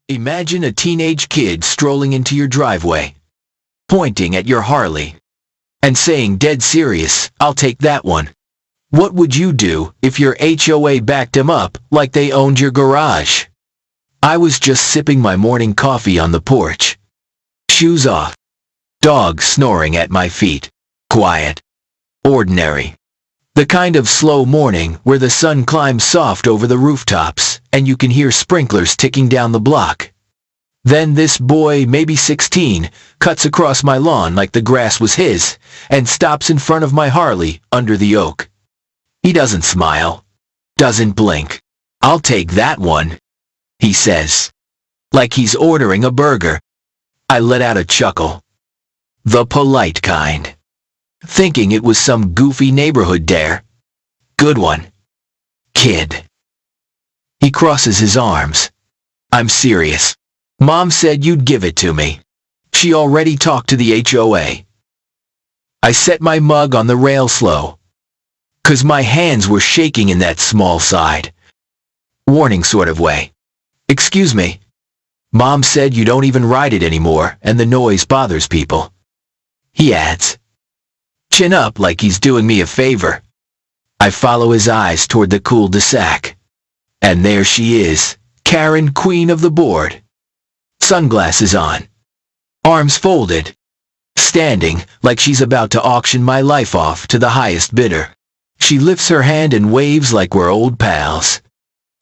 Imagine a teenage kid strolling into your driveway, pointing at your Harley, and saying dead serious, "I'll take that one." What would you do if your HOA backed him up like they owned your garage? I was just sipping my morning coffee on the porch. Shoes off. Dog snoring at my feet. Quiet. Ordinary. The kind of slow morning where the sun climbs soft over the rooftops and you can hear sprinklers ticking down the block. Then this boy, maybe 16, cuts across my lawn like the grass was his and stops in front of my Harley under the oak. He doesn't smile, doesn't blink. "I'll take that one," he says, like he's ordering a burger. I let out a chuckle. The polite kind. Thinking it was some goofy neighborhood dare. "Good one, kid." He crosses his arms. "I'm serious. Mom said you'd give it to me. She already talked to the HOA." I set my mug on the rail slow, 'cause my hands were shaking in that small side, warning sort of way. "Excuse me. Mom said you don't even ride it anymore and the noise bothers people," he adds. Chin up like he's doing me a favor. I follow his eyes toward the cul-de-sac. And there she is, Karen, queen of the board. Sunglasses on. Arms folded. Standing like she's about to auction my life off to the highest bidder. She lifts her hand and waves like we're old pals.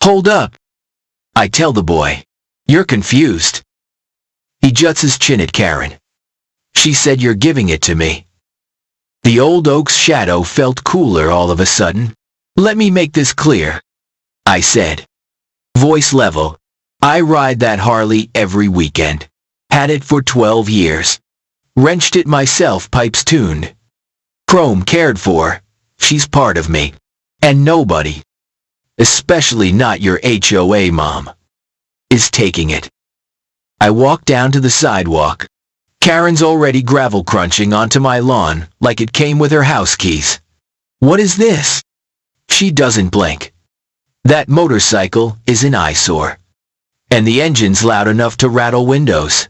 "Hold up," I tell the boy. "You're confused." He juts his chin at Karen. "She said you're giving it to me." The old oak's shadow felt cooler all of a sudden. "Let me make this clear," I said. Voice level. "I ride that Harley every weekend. Had it for 12 years. Wrenched it myself, pipes tuned. Chrome cared for. She's part of me. And nobody, especially not your HOA mom, is taking it." I walk down to the sidewalk. Karen's already gravel crunching onto my lawn like it came with her house keys. "What is this?" She doesn't blink. That motorcycle is an eyesore. And the engine's loud enough to rattle windows.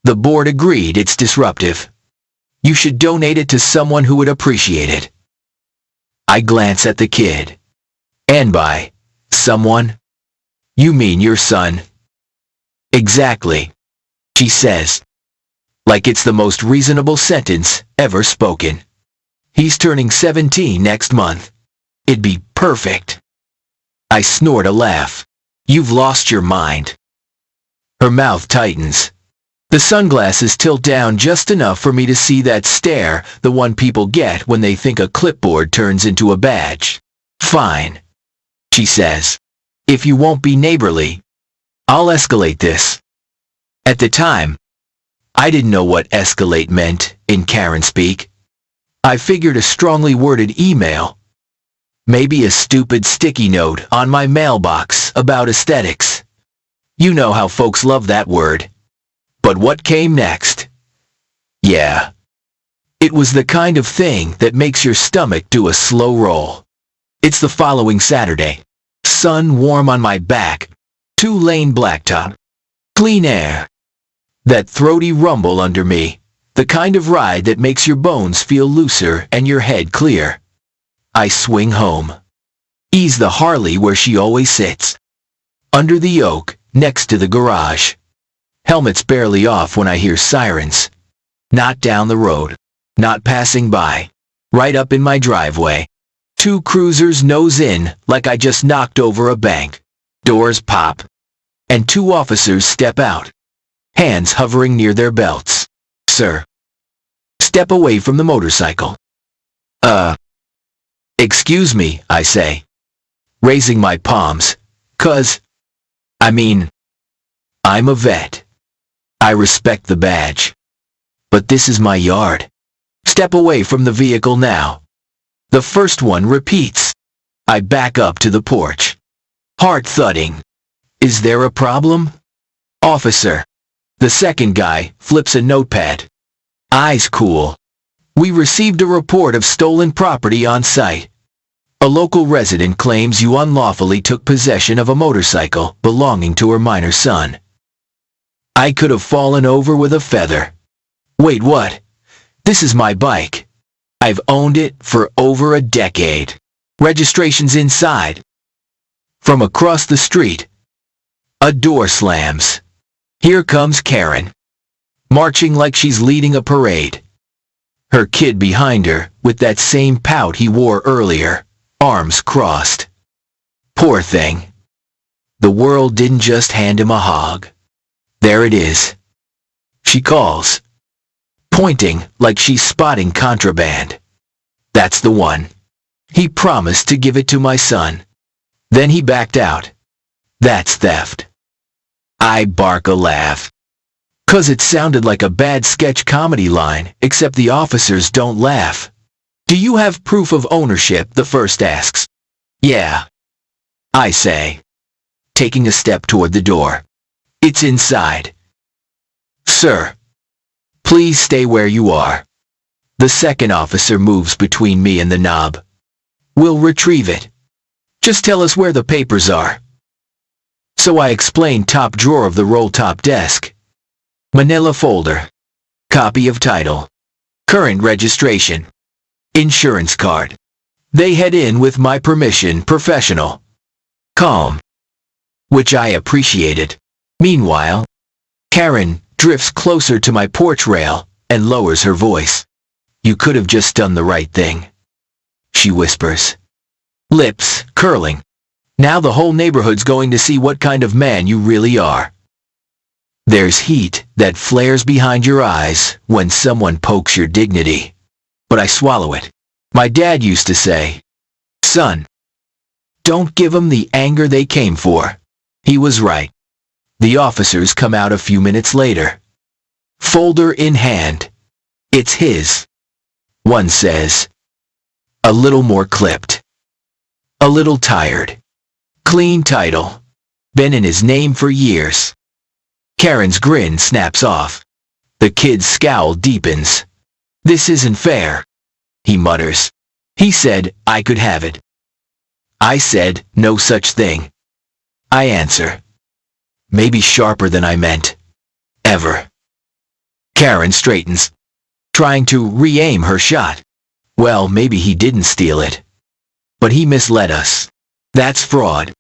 The board agreed it's disruptive. You should donate it to someone who would appreciate it. I glance at the kid. "And by someone, you mean your son?" "Exactly," she says, like it's the most reasonable sentence ever spoken. "He's turning 17 next month. It'd be perfect." I snort a laugh. "You've lost your mind." Her mouth tightens. The sunglasses tilt down just enough for me to see that stare, the one people get when they think a clipboard turns into a badge. "Fine," she says. "If you won't be neighborly, I'll escalate this." At the time, I didn't know what escalate meant in Karen speak. I figured a strongly worded email. Maybe a stupid sticky note on my mailbox about aesthetics. You know how folks love that word. But what came next? Yeah. It was the kind of thing that makes your stomach do a slow roll. It's the following Saturday. Sun warm on my back. 2-lane blacktop. Clean air. That throaty rumble under me. The kind of ride that makes your bones feel looser and your head clear. I swing home. Ease the Harley where she always sits. Under the oak, next to the garage. Helmet's barely off when I hear sirens. Not down the road. Not passing by. Right up in my driveway. 2 cruisers nose in like I just knocked over a bank. Doors pop. And 2 officers step out. Hands hovering near their belts. "Sir." Step away from the motorcycle. Excuse me," I say, raising my palms, "'cause, I'm a vet. I respect the badge. But this is my yard. Step away from the vehicle now." The first one repeats. I back up to the porch. Heart thudding. "Is there a problem?" "Officer." The second guy flips a notepad. Eyes cool. "We received a report of stolen property on site. A local resident claims you unlawfully took possession of a motorcycle belonging to her minor son. I could have fallen over with a feather. Wait, what? This is my bike. I've owned it for over a decade. Registration's inside. From across the street, a door slams. Here comes Karen, marching like she's leading a parade. Her kid behind her, with that same pout he wore earlier, arms crossed. Poor thing. The world didn't just hand him a hog. There it is. She calls, pointing like she's spotting contraband. That's the one. He promised to give it to my son. Then he backed out. That's theft. I bark a laugh. 'Cause it sounded like a bad sketch comedy line, except the officers don't laugh. Do you have proof of ownership? The first asks. Yeah, I say, taking a step toward the door. It's inside. Sir, please stay where you are. The second officer moves between me and the knob. We'll retrieve it. Just tell us where the papers are. So I explain. Top drawer of the roll-top desk. Manila folder. Copy of title. Current registration. Insurance card. They head in with my permission, professional. Calm. Which I appreciated. Meanwhile, Karen drifts closer to my porch rail and lowers her voice. You could have just done the right thing, she whispers, lips curling. Now the whole neighborhood's going to see what kind of man you really are. There's heat that flares behind your eyes when someone pokes your dignity. But I swallow it. My dad used to say, son, don't give them the anger they came for. He was right. The officers come out a few minutes later. Folder in hand. It's his. One says, a little more clipped. A little tired. Clean title. Been in his name for years. Karen's grin snaps off. The kid's scowl deepens. This isn't fair, he mutters. He said I could have it. I said no such thing. I answer. Maybe sharper than I meant. Ever. Karen straightens, trying to re-aim her shot. Well, maybe he didn't steal it. But he misled us. That's fraud.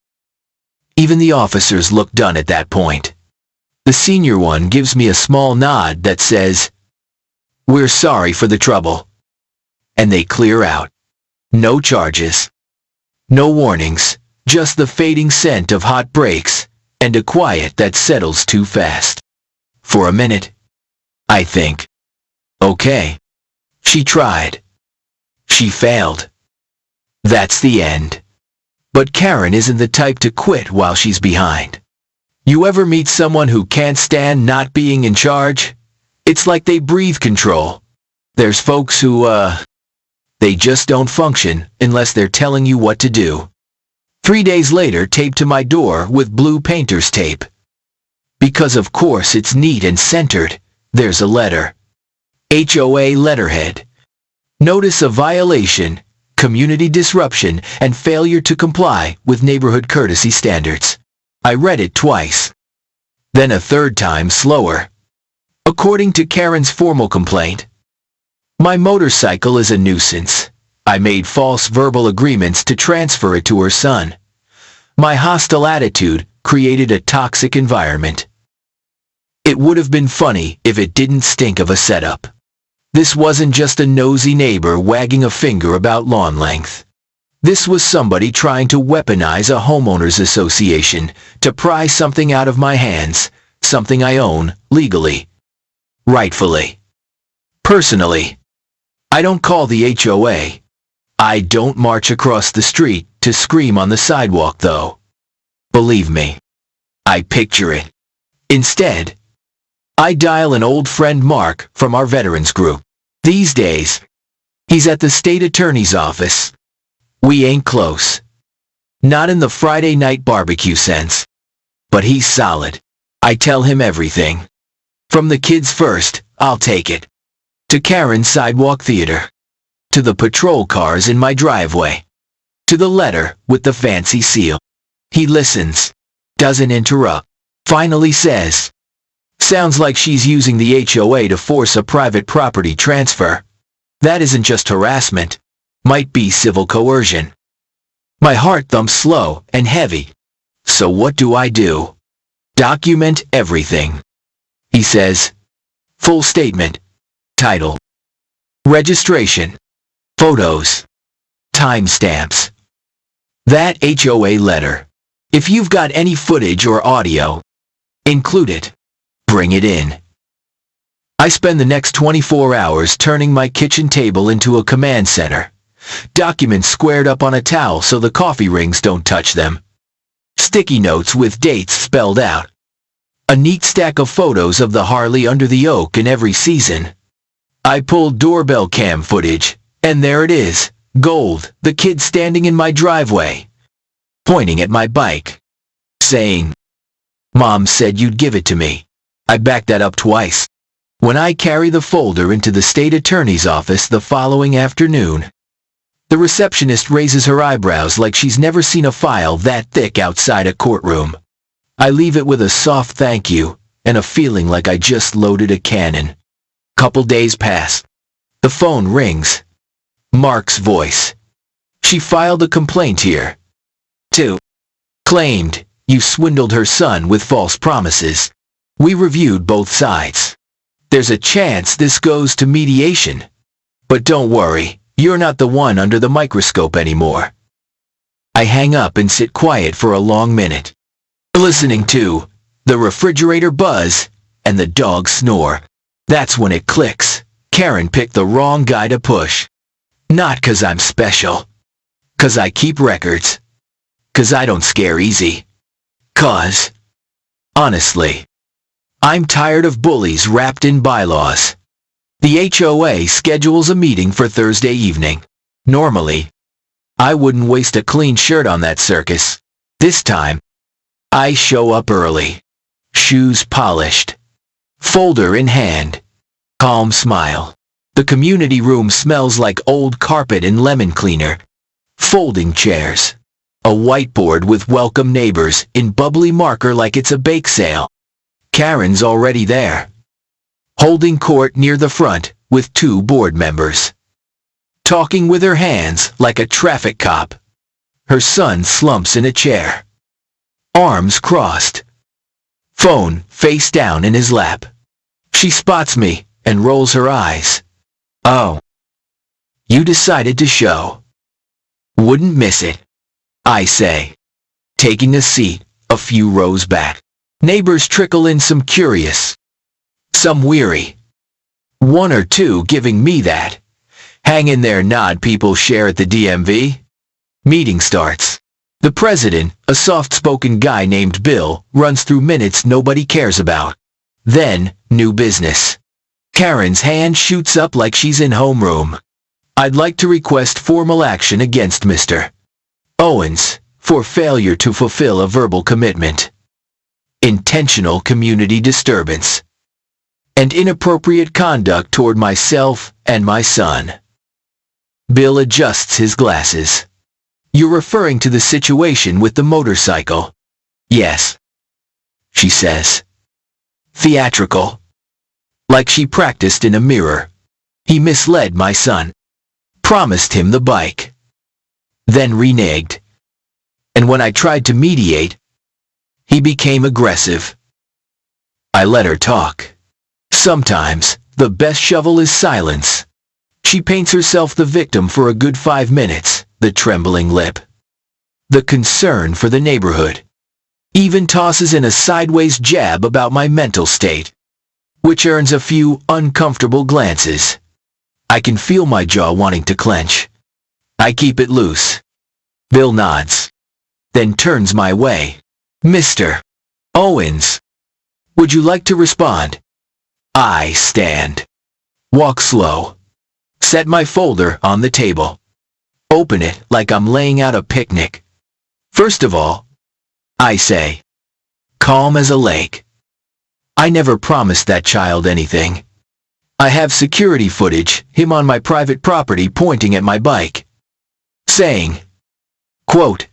Even the officers look done at that point. The senior one gives me a small nod that says, we're sorry for the trouble. And they clear out. No charges. No warnings, just the fading scent of hot brakes, and a quiet that settles too fast. For a minute, I think, okay, she tried. She failed. That's the end. But Karen isn't the type to quit while she's behind. You ever meet someone who can't stand not being in charge? It's like they breathe control. There's folks who, they just don't function unless they're telling you what to do. 3 days later, taped to my door with blue painter's tape. Because of course it's neat and centered, there's a letter. HOA letterhead. Notice of violation, community disruption, and failure to comply with neighborhood courtesy standards. I read it twice. Then a third time slower. According to Karen's formal complaint, my motorcycle is a nuisance. I made false verbal agreements to transfer it to her son. My hostile attitude created a toxic environment. It would have been funny if it didn't stink of a setup. This wasn't just a nosy neighbor wagging a finger about lawn length. This was somebody trying to weaponize a homeowners association to pry something out of my hands, something I own legally, rightfully. Personally, I don't call the HOA. I don't march across the street to scream on the sidewalk, though. Believe me, I picture it. Instead, I dial an old friend Mark from our veterans group. These days, he's at the state attorney's office. We ain't close. Not in the Friday night barbecue sense. But he's solid. I tell him everything. From the kids first, I'll take it, to Karen's sidewalk theater, to the patrol cars in my driveway, to the letter with the fancy seal. He listens, doesn't interrupt, finally says, Sounds like she's using the HOA to force a private property transfer. That isn't just harassment. Might be civil coercion. My heart thumps slow and heavy. So what do? Document everything. He says. Full statement. Title. Registration. Photos. Timestamps. That HOA letter. If you've got any footage or audio, include it. Bring it in. I spend the next 24 hours turning my kitchen table into a command center. Documents squared up on a towel so the coffee rings don't touch them. Sticky notes with dates spelled out. A neat stack of photos of the Harley under the oak in every season. I pulled doorbell cam footage, and there it is, gold, the kid standing in my driveway, pointing at my bike, saying, "Mom said you'd give it to me." I backed that up twice. When I carry the folder into the state attorney's office the following afternoon, the receptionist raises her eyebrows like she's never seen a file that thick outside a courtroom. I leave it with a soft thank you and a feeling like I just loaded a cannon. Couple days pass. The phone rings. Mark's voice. "She filed a complaint here, too. Claimed you swindled her son with false promises. We reviewed both sides. There's a chance this goes to mediation. But don't worry, you're not the one under the microscope anymore." I hang up and sit quiet for a long minute, listening to the refrigerator buzz and the dog snore. That's when it clicks. Karen picked the wrong guy to push. Not 'cause I'm special. 'Cause I keep records. 'Cause I don't scare easy. 'Cause, honestly, I'm tired of bullies wrapped in bylaws. The HOA schedules a meeting for Thursday evening. Normally, I wouldn't waste a clean shirt on that circus. This time, I show up early. Shoes polished. Folder in hand. Calm smile. The community room smells like old carpet and lemon cleaner. Folding chairs. A whiteboard with welcome neighbors in bubbly marker like it's a bake sale. Karen's already there. Holding court near the front with 2 board members. Talking with her hands like a traffic cop. Her son slumps in a chair. Arms crossed. Phone face down in his lap. She spots me and rolls her eyes. "Oh. You decided to show. Wouldn't miss it," I say, taking a seat a few rows back. Neighbors trickle in, some curious, some weary. 1 or 2 giving me that hang in there nod people share at the DMV. Meeting starts. The president, a soft-spoken guy named Bill, runs through minutes nobody cares about. Then, new business. Karen's hand shoots up like she's in homeroom. "I'd like to request formal action against Mr. Owens for failure to fulfill a verbal commitment, intentional community disturbance, and inappropriate conduct toward myself and my son." Bill adjusts his glasses. "You're referring to the situation with the motorcycle?" "Yes," she says. Theatrical. Like she practiced in a mirror. "He misled my son. Promised him the bike. Then reneged. And when I tried to mediate, he became aggressive." I let her talk. Sometimes, the best shovel is silence. She paints herself the victim for a good 5 minutes, the trembling lip, the concern for the neighborhood. Even tosses in a sideways jab about my mental state, which earns a few uncomfortable glances. I can feel my jaw wanting to clench. I keep it loose. Bill nods, then turns my way. "Mr. Owens, would you like to respond?" I stand. Walk slow. Set my folder on the table. Open it like I'm laying out a picnic. "First of all," I say, calm as a lake, "I never promised that child anything. I have security footage, him on my private property pointing at my bike, saying, quote,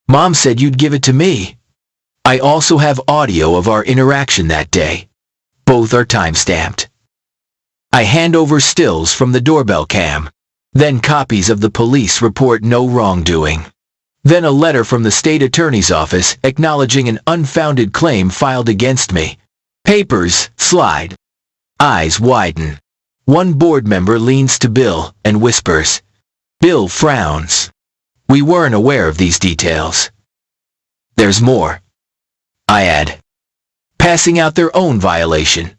'Mom said you'd give it to me.' I also have audio of our interaction that day. Both are time-stamped. I hand over stills from the doorbell cam, then copies of the police report no wrongdoing. Then a letter from the state attorney's office acknowledging an unfounded claim filed against me. Papers slide. Eyes widen. One board member leans to Bill and whispers. Bill frowns. We weren't aware of these details. There's more. I add. Passing out their own violation.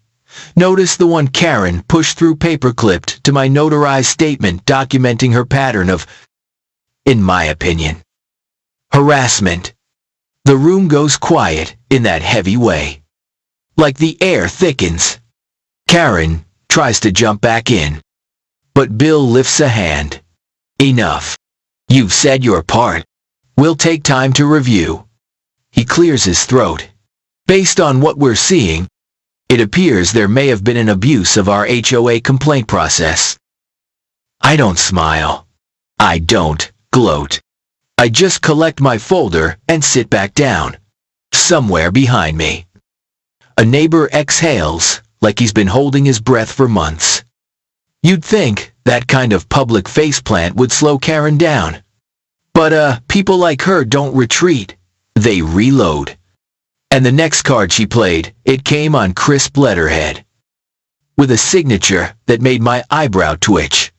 Notice the one Karen pushed through paper-clipped to my notarized statement documenting her pattern of, in my opinion, harassment. The room goes quiet in that heavy way. Like the air thickens. Karen tries to jump back in. But Bill lifts a hand. Enough. You've said your part. We'll take time to review. He clears his throat. Based on what we're seeing, it appears there may have been an abuse of our HOA complaint process. I don't smile. I don't gloat. I just collect my folder and sit back down. Somewhere behind me. A neighbor exhales like he's been holding his breath for months. You'd think that kind of public faceplant would slow Karen down. But people like her don't retreat. They reload. And the next card she played, it came on crisp letterhead. With a signature that made my eyebrow twitch.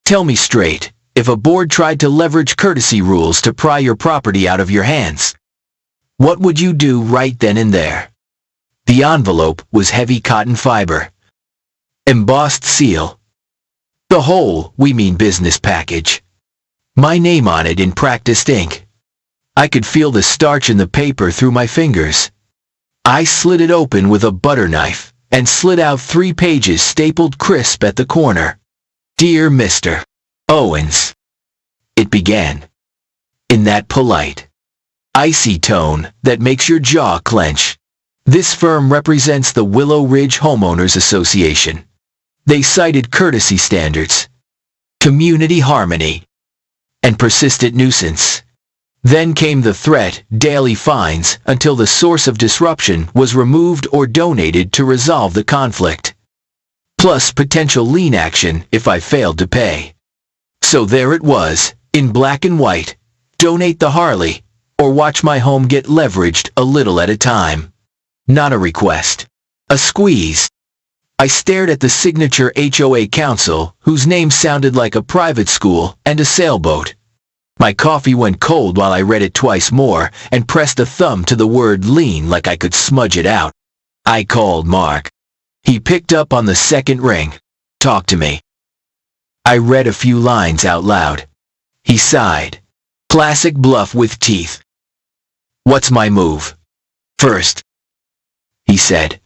Tell me straight, if a board tried to leverage courtesy rules to pry your property out of your hands, what would you do right then and there? The envelope was heavy cotton fiber. Embossed seal. The whole, we mean business package. My name on it in practiced ink. I could feel the starch in the paper through my fingers. I slid it open with a butter knife and slid out 3 pages stapled crisp at the corner. Dear Mr. Owens. It began. In that polite, icy tone that makes your jaw clench. This firm represents the Willow Ridge Homeowners Association. They cited courtesy standards, community harmony, and persistent nuisance. Then came the threat, daily fines, until the source of disruption was removed or donated to resolve the conflict. Plus potential lien action if I failed to pay. So there it was, in black and white. Donate the Harley, or watch my home get leveraged a little at a time. Not a request. A squeeze. I stared at the signature HOA council, whose name sounded like a private school and a sailboat. My coffee went cold while I read it twice more and pressed a thumb to the word lien like I could smudge it out. I called Mark. He picked up on the second ring. Talk to me. I read a few lines out loud. He sighed. Classic bluff with teeth. What's my move? First, he said,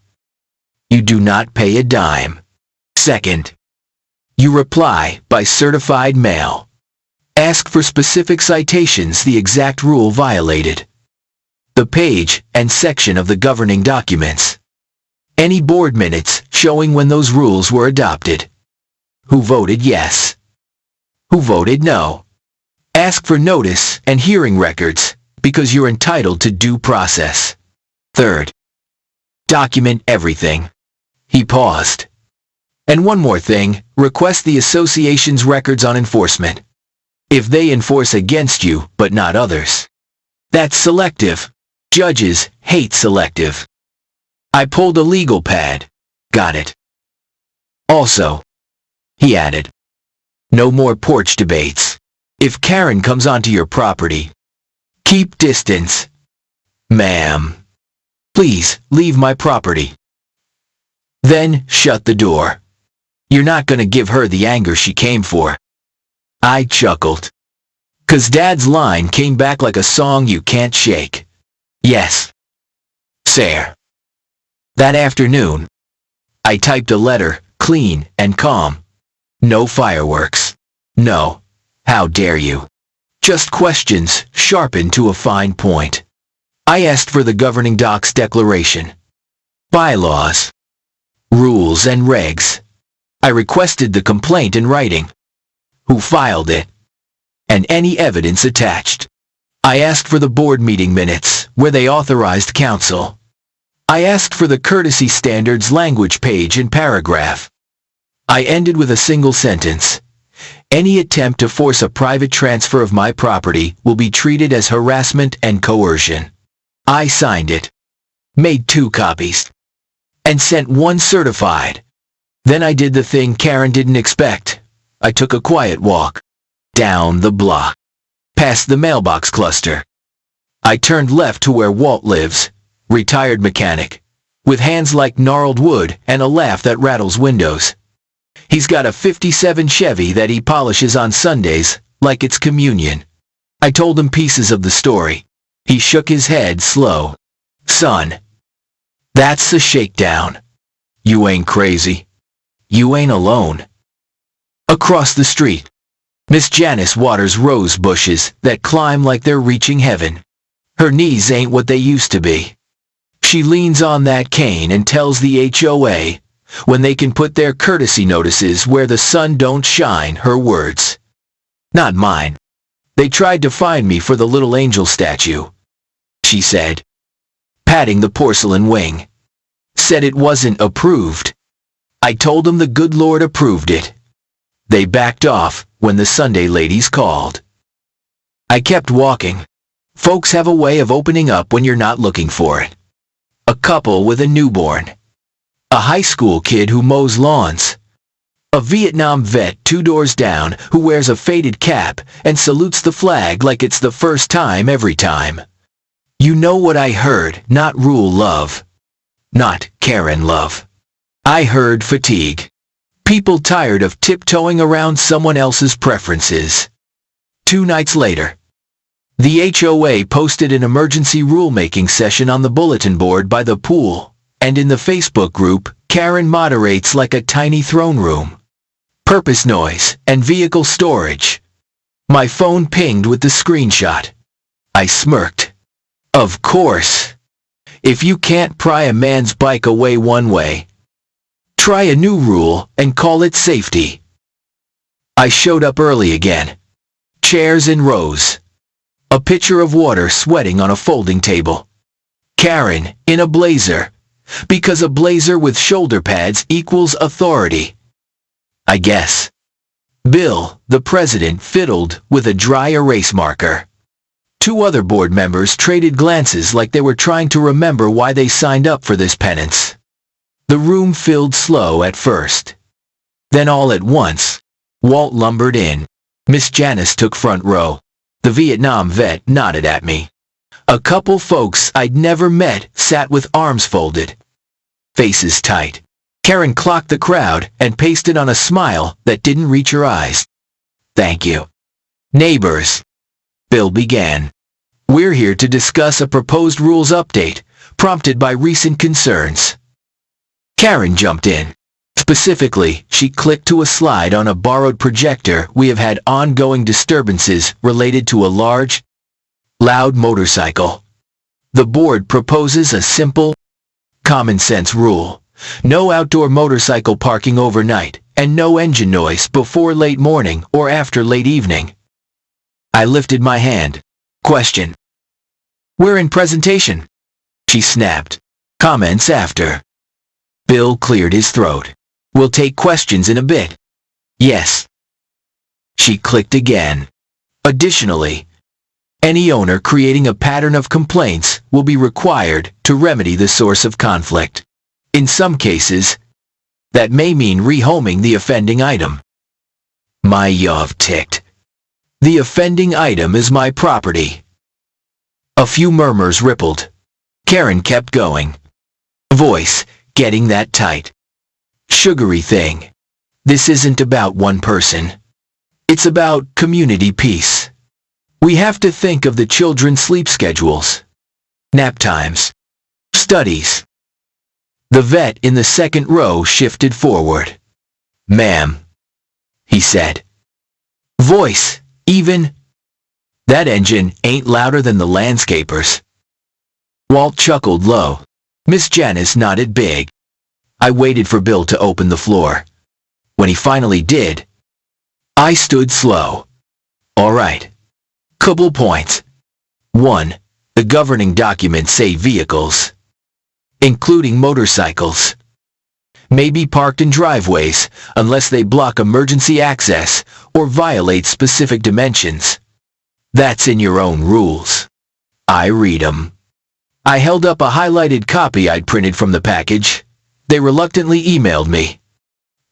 you do not pay a dime. Second, you reply by certified mail. Ask for specific citations the exact rule violated. The page and section of the governing documents. Any board minutes showing when those rules were adopted. Who voted yes? Who voted no? Ask for notice and hearing records, because you're entitled to due process. Third, document everything. He paused. And one more thing, request the association's records on enforcement. If they enforce against you, but not others. That's selective. Judges hate selective. I pulled a legal pad. Got it. Also, he added, no more porch debates. If Karen comes onto your property, keep distance. Ma'am, please leave my property. Then shut the door. You're not gonna give her the anger she came for. I chuckled. 'Cause Dad's line came back like a song you can't shake. Yes, sir. That afternoon, I typed a letter, clean and calm. No fireworks. No, how dare you. Just questions sharpened to a fine point. I asked for the governing docs declaration. Bylaws. Rules and regs. I requested the complaint in writing. Who filed it? And any evidence attached. I asked for the board meeting minutes, where they authorized counsel. I asked for the courtesy standards language page and paragraph. I ended with a single sentence. Any attempt to force a private transfer of my property will be treated as harassment and coercion. I signed it, made 2 copies, and sent 1 certified. Then I did the thing Karen didn't expect. I took a quiet walk down the block, past the mailbox cluster. I turned left to where Walt lives, retired mechanic, with hands like gnarled wood and a laugh that rattles windows. He's got a '57 Chevy that he polishes on Sundays, like it's communion. I told him pieces of the story. He shook his head slow. Son, that's the shakedown. You ain't crazy. You ain't alone. Across the street, Miss Janice waters rose bushes that climb like they're reaching heaven. Her knees ain't what they used to be. She leans on that cane and tells the HOA when they can put their courtesy notices where the sun don't shine, her words. Not mine. They tried to find me for the little angel statue, she said, patting the porcelain wing. Said it wasn't approved. I told them the good Lord approved it. They backed off when the Sunday ladies called. I kept walking. Folks have a way of opening up when you're not looking for it. A couple with a newborn. A high school kid who mows lawns. A Vietnam vet 2 doors down who wears a faded cap and salutes the flag like it's the first time every time. You know what I heard, not rule love. Not Karen love. I heard fatigue. People tired of tiptoeing around someone else's preferences. 2 nights later, the HOA posted an emergency rulemaking session on the bulletin board by the pool, and in the Facebook group, Karen moderates like a tiny throne room. Purpose noise and vehicle storage. My phone pinged with the screenshot. I smirked. Of course. If you can't pry a man's bike away one way, try a new rule and call it safety. I showed up early again. Chairs in rows. A pitcher of water sweating on a folding table. Karen in a blazer, because a blazer with shoulder pads equals authority. I guess. Bill, the president, fiddled with a dry erase marker. 2 other board members traded glances like they were trying to remember why they signed up for this penance. The room filled slow at first. Then all at once, Walt lumbered in. Miss Janice took front row. The Vietnam vet nodded at me. A couple folks I'd never met sat with arms folded, faces tight. Karen clocked the crowd and pasted on a smile that didn't reach her eyes. Thank you. Neighbors, Bill began. We're here to discuss a proposed rules update, prompted by recent concerns. Karen jumped in. Specifically, she clicked to a slide on a borrowed projector. We have had ongoing disturbances related to a large, loud motorcycle. The board proposes a simple, common-sense rule. No outdoor motorcycle parking overnight, and no engine noise before late morning or after late evening. I lifted my hand. Question. We're in presentation, she snapped. Comments after. Bill cleared his throat. We'll take questions in a bit. Yes. She clicked again. Additionally, any owner creating a pattern of complaints will be required to remedy the source of conflict. In some cases, that may mean rehoming the offending item. My jaw ticked. The offending item is my property. A few murmurs rippled. Karen kept going. Voice getting that tight. Sugary thing. This isn't about one person. It's about community peace. We have to think of the children's sleep schedules, nap times, studies. The vet in the second row shifted forward. Ma'am, he said. Voice, even. That engine ain't louder than the landscapers. Walt chuckled low. Miss Janice nodded big. I waited for Bill to open the floor. When he finally did, I stood slow. All right. Couple points. 1. The governing documents say vehicles including motorcycles. May be parked in driveways unless they block emergency access or violate specific dimensions. That's in your own rules. I read 'em. I held up a highlighted copy I'd printed from the package. They reluctantly emailed me.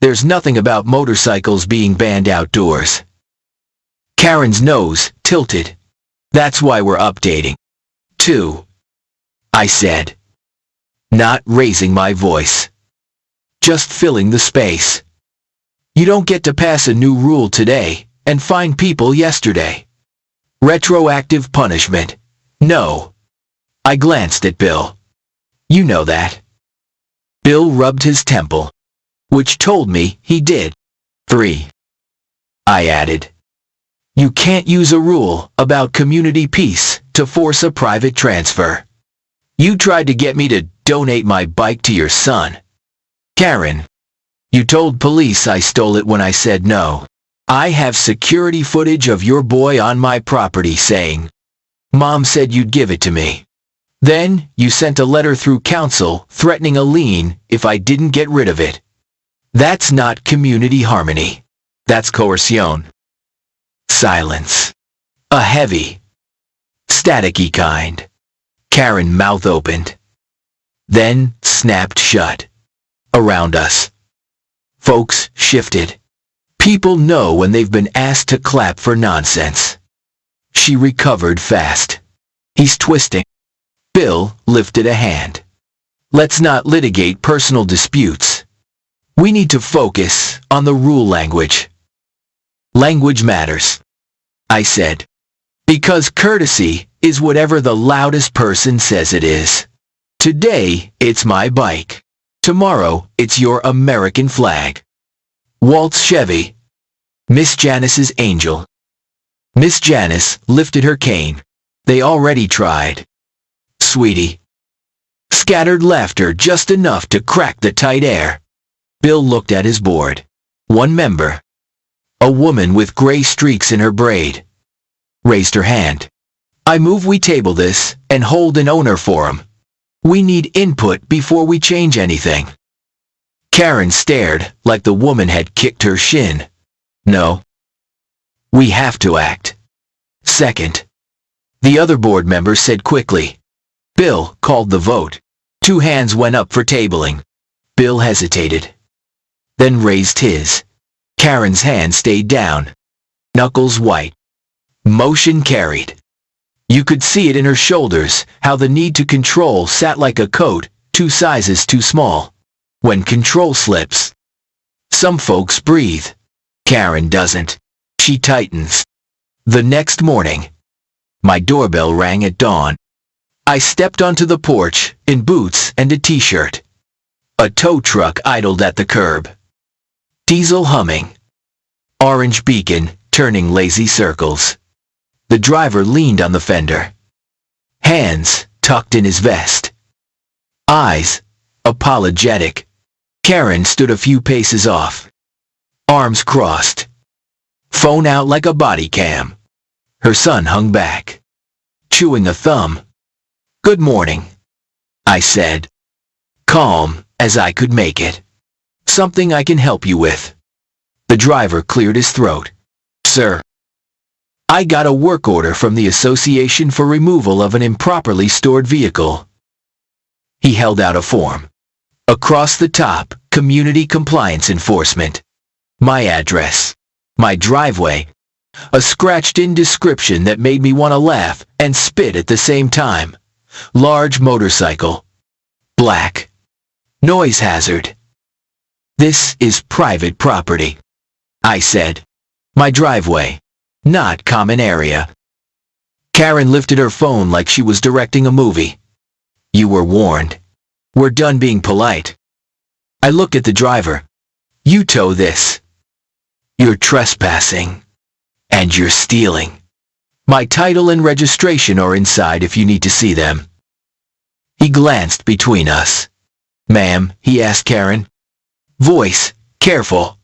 There's nothing about motorcycles being banned outdoors. Karen's nose tilted. That's why we're updating. 2. I said, not raising my voice. Just filling the space. You don't get to pass a new rule today and fine people yesterday. Retroactive punishment. No. I glanced at Bill. You know that. Bill rubbed his temple, which told me he did. 3. I added. You can't use a rule about community peace to force a private transfer. You tried to get me to donate my bike to your son. Karen, you told police I stole it when I said no. I have security footage of your boy on my property saying, Mom said you'd give it to me. Then, you sent a letter through council threatening a lien if I didn't get rid of it. That's not community harmony. That's coercion. Silence. A heavy, staticky kind. Karen's mouth opened. Then snapped shut. Around us. Folks shifted. People know when they've been asked to clap for nonsense. She recovered fast. He's twisting. Bill lifted a hand. Let's not litigate personal disputes. We need to focus on the rule language. Language matters, I said. Because courtesy is whatever the loudest person says it is. Today, it's my bike. Tomorrow, it's your American flag. Walt's Chevy. Miss Janice's angel. Miss Janice lifted her cane. They already tried. Sweetie. Scattered laughter just enough to crack the tight air. Bill looked at his board. One member, a woman with gray streaks in her braid, raised her hand. I move we table this and hold an owner forum. We need input before we change anything. Karen stared like the woman had kicked her shin. No. We have to act. Second. The other board member said quickly. Bill called the vote. 2 hands went up for tabling. Bill hesitated. Then raised his. Karen's hand stayed down. Knuckles white. Motion carried. You could see it in her shoulders, how the need to control sat like a coat, 2 sizes too small. When control slips. Some folks breathe. Karen doesn't. She tightens. The next morning. My doorbell rang at dawn. I stepped onto the porch, in boots and a t-shirt. A tow truck idled at the curb. Diesel humming. Orange beacon, turning lazy circles. The driver leaned on the fender. Hands tucked in his vest. Eyes apologetic. Karen stood a few paces off. Arms crossed. Phone out like a body cam. Her son hung back, chewing a thumb. Good morning, I said. Calm as I could make it. Something I can help you with. The driver cleared his throat. Sir. I got a work order from the association for removal of an improperly stored vehicle. He held out a form. Across the top, Community Compliance Enforcement. My address. My driveway. A scratched-in description that made me want to laugh and spit at the same time. Large motorcycle. Black. Noise hazard. This is private property, I said. My driveway. Not common area. Karen lifted her phone like she was directing a movie. You were warned. We're done being polite. I looked at the driver. You tow this. You're trespassing. And you're stealing. My title and registration are inside if you need to see them. He glanced between us. Ma'am, he asked Karen. Voice, careful.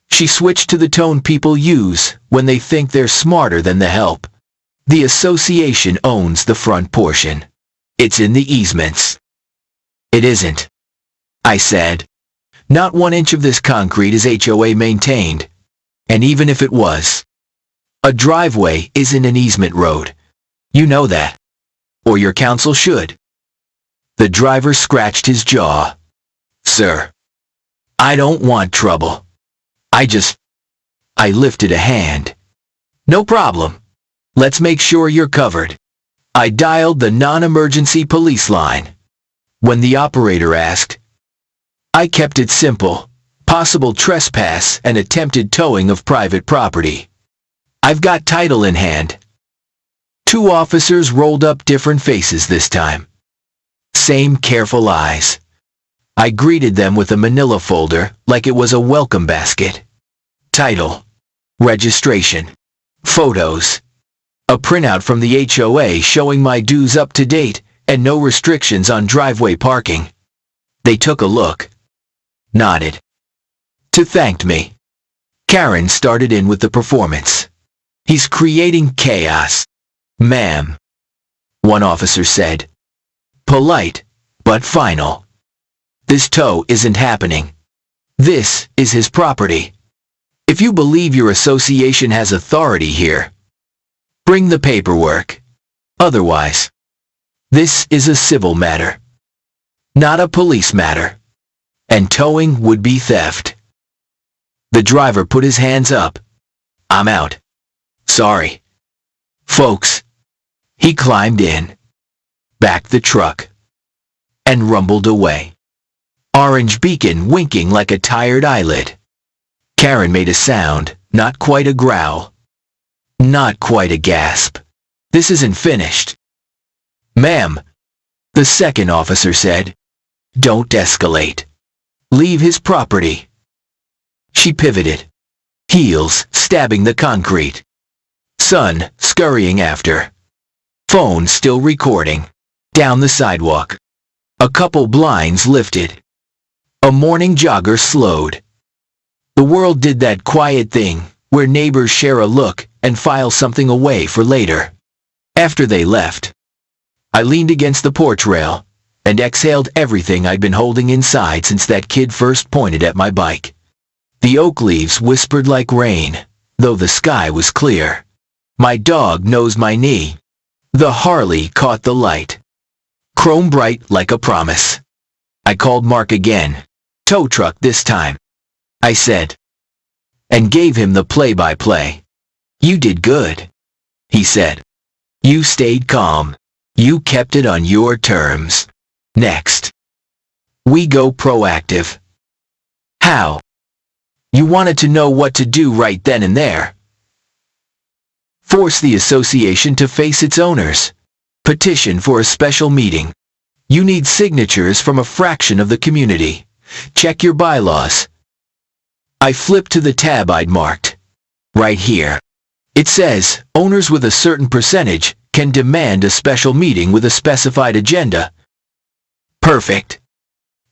She switched to the tone people use when they think they're smarter than the help. The association owns the front portion. It's in the easements. It isn't, I said. Not 1 inch of this concrete is HOA maintained. And even if it was, a driveway isn't an easement road. You know that. Or your counsel should. The driver scratched his jaw. Sir, I don't want trouble. I lifted a hand. No problem. Let's make sure you're covered. I dialed the non-emergency police line. When the operator asked, I kept it simple. Possible trespass and attempted towing of private property. I've got title in hand. 2 officers rolled up, different faces this time. Same careful eyes. I greeted them with a manila folder like it was a welcome basket. Title, registration, photos, a printout from the HOA showing my dues up to date and no restrictions on driveway parking. They took a look, nodded, to thank me. Karen started in with the performance. He's creating chaos. Ma'am, one officer said. Polite, but final. This tow isn't happening. This is his property. If you believe your association has authority here, bring the paperwork. Otherwise, this is a civil matter, not a police matter. And towing would be theft. The driver put his hands up. I'm out. Sorry. Folks. He climbed in, backed the truck, and rumbled away. Orange beacon winking like a tired eyelid. Karen made a sound, not quite a growl, not quite a gasp. This isn't finished. Ma'am, the second officer said, don't escalate. Leave his property. She pivoted, heels stabbing the concrete. Son scurrying after. Phone still recording. Down the sidewalk. A couple blinds lifted. A morning jogger slowed. The world did that quiet thing where neighbors share a look and file something away for later. After they left, I leaned against the porch rail and exhaled everything I'd been holding inside since that kid first pointed at my bike. The oak leaves whispered like rain, though the sky was clear. My dog nosed my knee. The Harley caught the light. Chrome bright like a promise. I called Mark again. Tow truck this time, I said, and gave him the play-by-play. You did good, he said. You stayed calm. You kept it on your terms. Next, we go proactive. How? You wanted to know what to do right then and there. Force the association to face its owners. Petition for a special meeting. You need signatures from a fraction of the community. Check your bylaws. I flipped to the tab I'd marked. Right here. It says, owners with a certain percentage can demand a special meeting with a specified agenda. Perfect,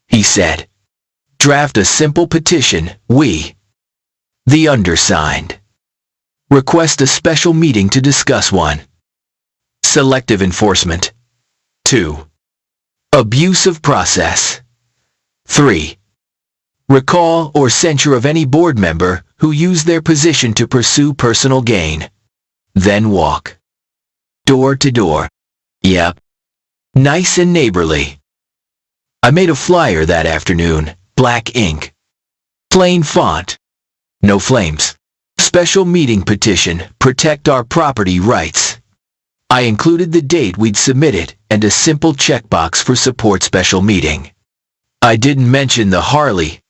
he said. Draft a simple petition, we, the undersigned. Request a special meeting to discuss 1. Selective enforcement. 2. Abuse of process. 3. Recall or censure of any board member who used their position to pursue personal gain. Then walk. Door to door. Yep. Nice and neighborly. I made a flyer that afternoon, black ink. Plain font. No flames. Special meeting petition, protect our property rights. I included the date we'd submitted and a simple checkbox for support special meeting. I didn't mention the Harley.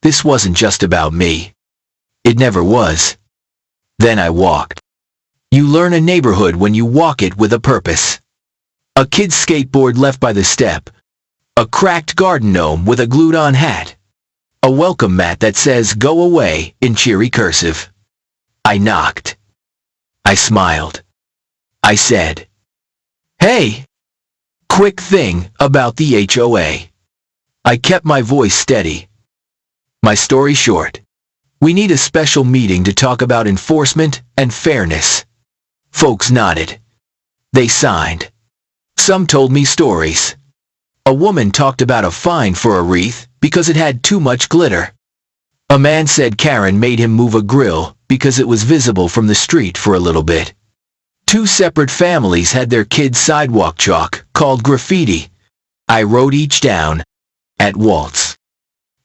This wasn't just about me. It never was. Then I walked. You learn a neighborhood when you walk it with a purpose. A kid's skateboard left by the step. A cracked garden gnome with a glued-on hat. A welcome mat that says "Go away" in cheery cursive. I knocked. I smiled. I said, "Hey, quick thing about the HOA." I kept my voice steady. My story short. We need a special meeting to talk about enforcement and fairness. Folks nodded. They signed. Some told me stories. A woman talked about a fine for a wreath because it had too much glitter. A man said Karen made him move a grill because it was visible from the street for a little bit. Two separate families had their kids' sidewalk chalk called graffiti. I wrote each down at Waltz.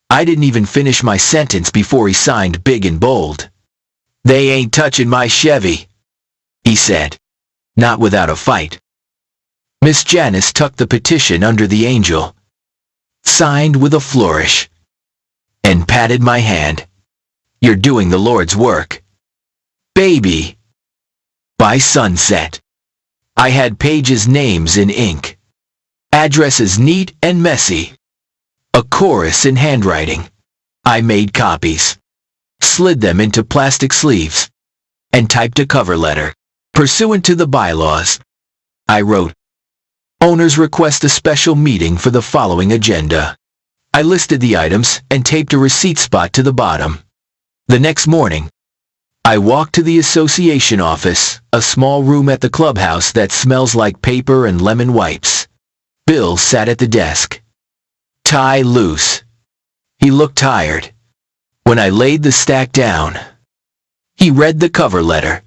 I didn't even finish my sentence before he signed big and bold. "They ain't touching my Chevy," he said. Not without a fight. Miss Janice tucked the petition under the angel, signed with a flourish, and patted my hand. "You're doing the Lord's work, baby." By sunset, I had Paige's names in ink, addresses neat and messy, a chorus in handwriting. I made copies, slid them into plastic sleeves, and typed a cover letter. Pursuant to the bylaws, I wrote, "Owners request a special meeting for the following agenda." I listed the items and taped a receipt spot to the bottom. The next morning, I walked to the association office, a small room at the clubhouse that smells like paper and lemon wipes. Bill sat at the desk, tie loose. He looked tired. When I laid the stack down, he read the cover letter,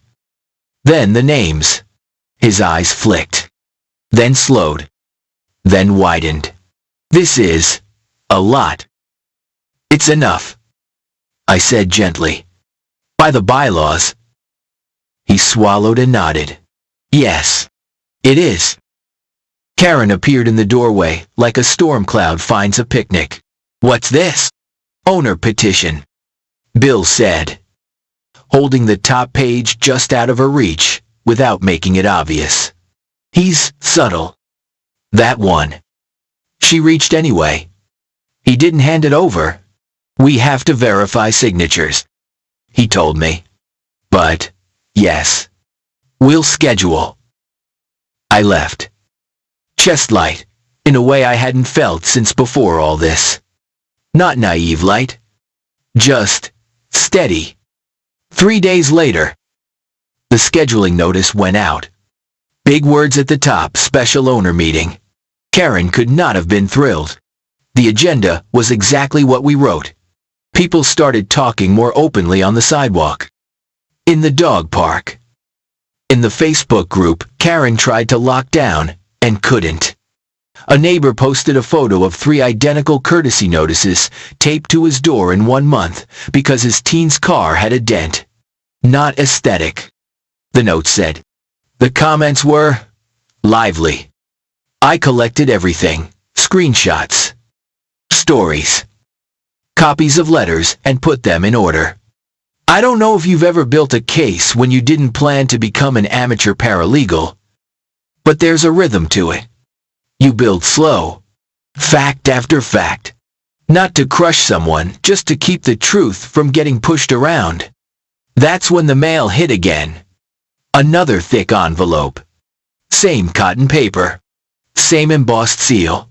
then the names. His eyes flicked, then slowed, then widened. "This is a lot." "It's enough," I said gently. "By the bylaws." He swallowed and nodded. "Yes, it is." Karen appeared in the doorway like a storm cloud finds a picnic. "What's this?" "Owner petition," Bill said, holding the top page just out of her reach without making it obvious. "He's subtle. That one." She reached anyway. "He didn't hand it over. We have to verify signatures," he told me. "But, yes, we'll schedule." I left, chest light, in a way I hadn't felt since before all this. Not naive light, just steady. 3 days later, the scheduling notice went out. Big words at the top, special owner meeting. Karen could not have been thrilled. The agenda was exactly what we wrote. People started talking more openly on the sidewalk, in the dog park. In the Facebook group, Karen tried to lock down and couldn't. A neighbor posted a photo of 3 identical courtesy notices taped to his door in 1 month because his teen's car had a dent. "Not aesthetic," the note said. The comments were lively. I collected everything: screenshots, stories, copies of letters, and put them in order. I don't know if you've ever built a case when you didn't plan to become an amateur paralegal, but there's a rhythm to it. You build slow, fact after fact, not to crush someone, just to keep the truth from getting pushed around. That's when the mail hit again. Another thick envelope. Same cotton paper. Same embossed seal.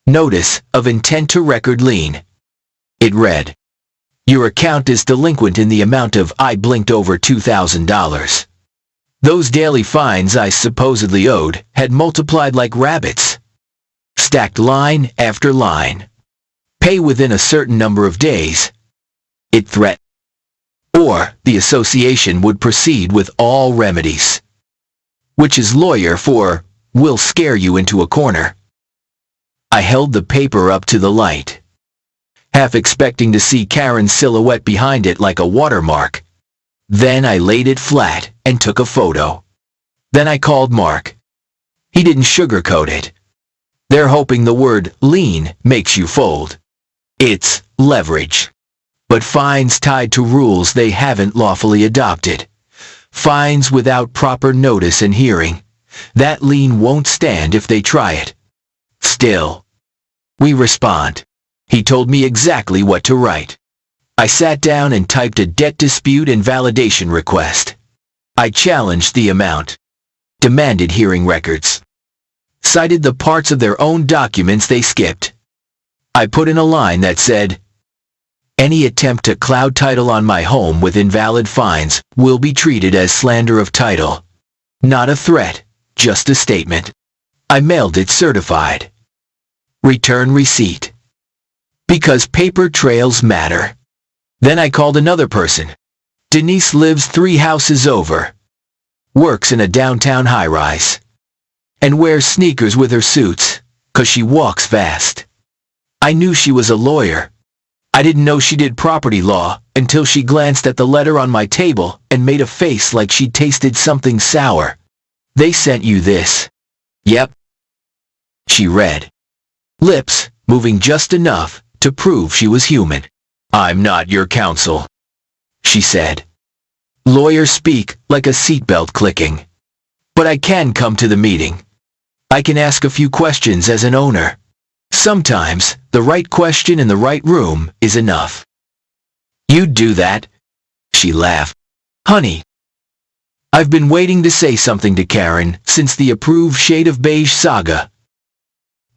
Notice of intent to record lien. It read, "Your account is delinquent in the amount of I blinked over $2,000. Those daily fines I supposedly owed had multiplied like rabbits. Stacked line after line. Pay within a certain number of days." It threatened. Or the association would proceed with all remedies, which is lawyer for "will scare you into a corner." I held the paper up to the light, half expecting to see Karen's silhouette behind it like a watermark. Then I laid it flat and took a photo. Then I called Mark. He didn't sugarcoat it. They're hoping the word lien makes you fold. It's leverage. But fines tied to rules they haven't lawfully adopted. Fines without proper notice and hearing. That lien won't stand if they try it. Still, we respond. He told me exactly what to write. I sat down and typed a debt dispute and validation request. I challenged the amount, demanded hearing records, cited the parts of their own documents they skipped. I put in a line that said, "Any attempt to cloud title on my home with invalid fines will be treated as slander of title." Not a threat, just a statement. I mailed it certified. Return receipt. Because paper trails matter. Then I called another person. Denise lives 3 houses over. Works in a downtown high-rise. And wears sneakers with her suits, 'cause she walks fast. I knew she was a lawyer. I didn't know she did property law until she glanced at the letter on my table and made a face like she'd tasted something sour. They sent you this. Yep. She read. Lips moving just enough to prove she was human. I'm not your counsel, she said. Lawyers speak like a seatbelt clicking. But I can come to the meeting. I can ask a few questions as an owner. Sometimes, the right question in the right room is enough. You'd do that? She laughed. Honey, I've been waiting to say something to Karen since the approved shade of beige saga.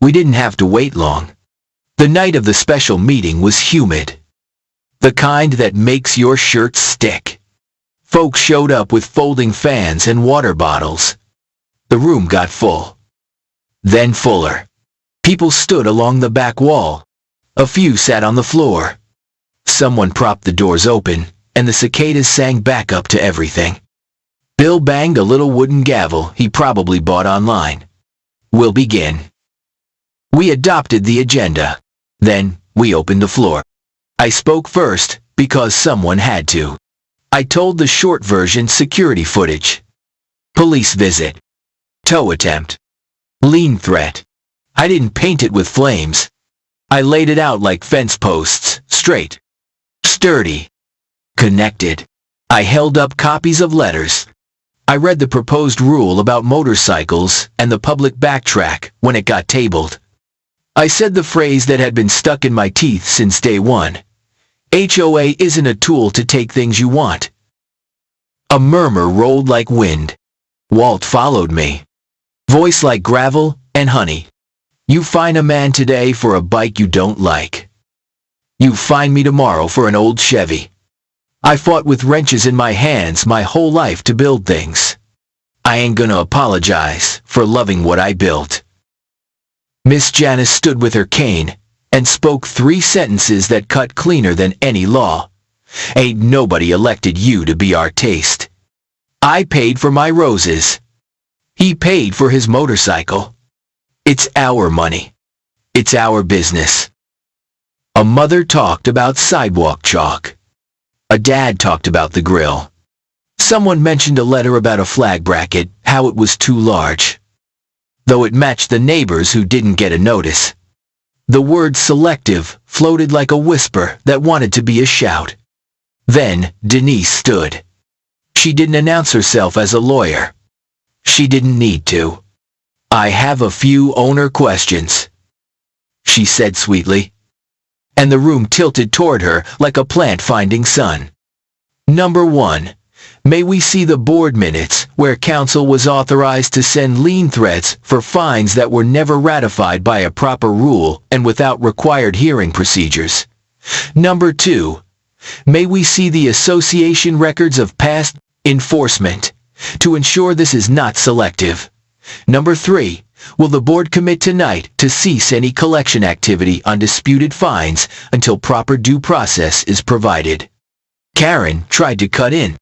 We didn't have to wait long. The night of the special meeting was humid. The kind that makes your shirt stick. Folks showed up with folding fans and water bottles. The room got full. Then fuller. People stood along the back wall. A few sat on the floor. Someone propped the doors open, and the cicadas sang back up to everything. Bill banged a little wooden gavel he probably bought online. We'll begin. We adopted the agenda. Then, we opened the floor. I spoke first, because someone had to. I told the short version security footage. Police visit. Tow attempt. Lien threat. I didn't paint it with flames. I laid it out like fence posts, straight. Sturdy. Connected. I held up copies of letters. I read the proposed rule about motorcycles and the public backtrack when it got tabled. I said the phrase that had been stuck in my teeth since day one. HOA isn't a tool to take things you want. A murmur rolled like wind. Walt followed me. Voice like gravel and honey. You find a man today for a bike you don't like. You find me tomorrow for an old Chevy. I fought with wrenches in my hands my whole life to build things. I ain't gonna apologize for loving what I built. Miss Janice stood with her cane and spoke 3 sentences that cut cleaner than any law. Ain't nobody elected you to be our taste. I paid for my roses. He paid for his motorcycle. It's our money. It's our business. A mother talked about sidewalk chalk. A dad talked about the grill. Someone mentioned a letter about a flag bracket, how it was too large. Though it matched the neighbors who didn't get a notice. The word selective floated like a whisper that wanted to be a shout. Then Denise stood. She didn't announce herself as a lawyer. She didn't need to. I have a few owner questions, she said sweetly. And the room tilted toward her like a plant finding sun. Number 1. May we see the board minutes where counsel was authorized to send lien threats for fines that were never ratified by a proper rule and without required hearing procedures? Number 2. May we see the association records of past enforcement to ensure this is not selective? Number 3. Will the board commit tonight to cease any collection activity on disputed fines until proper due process is provided? Karen tried to cut in.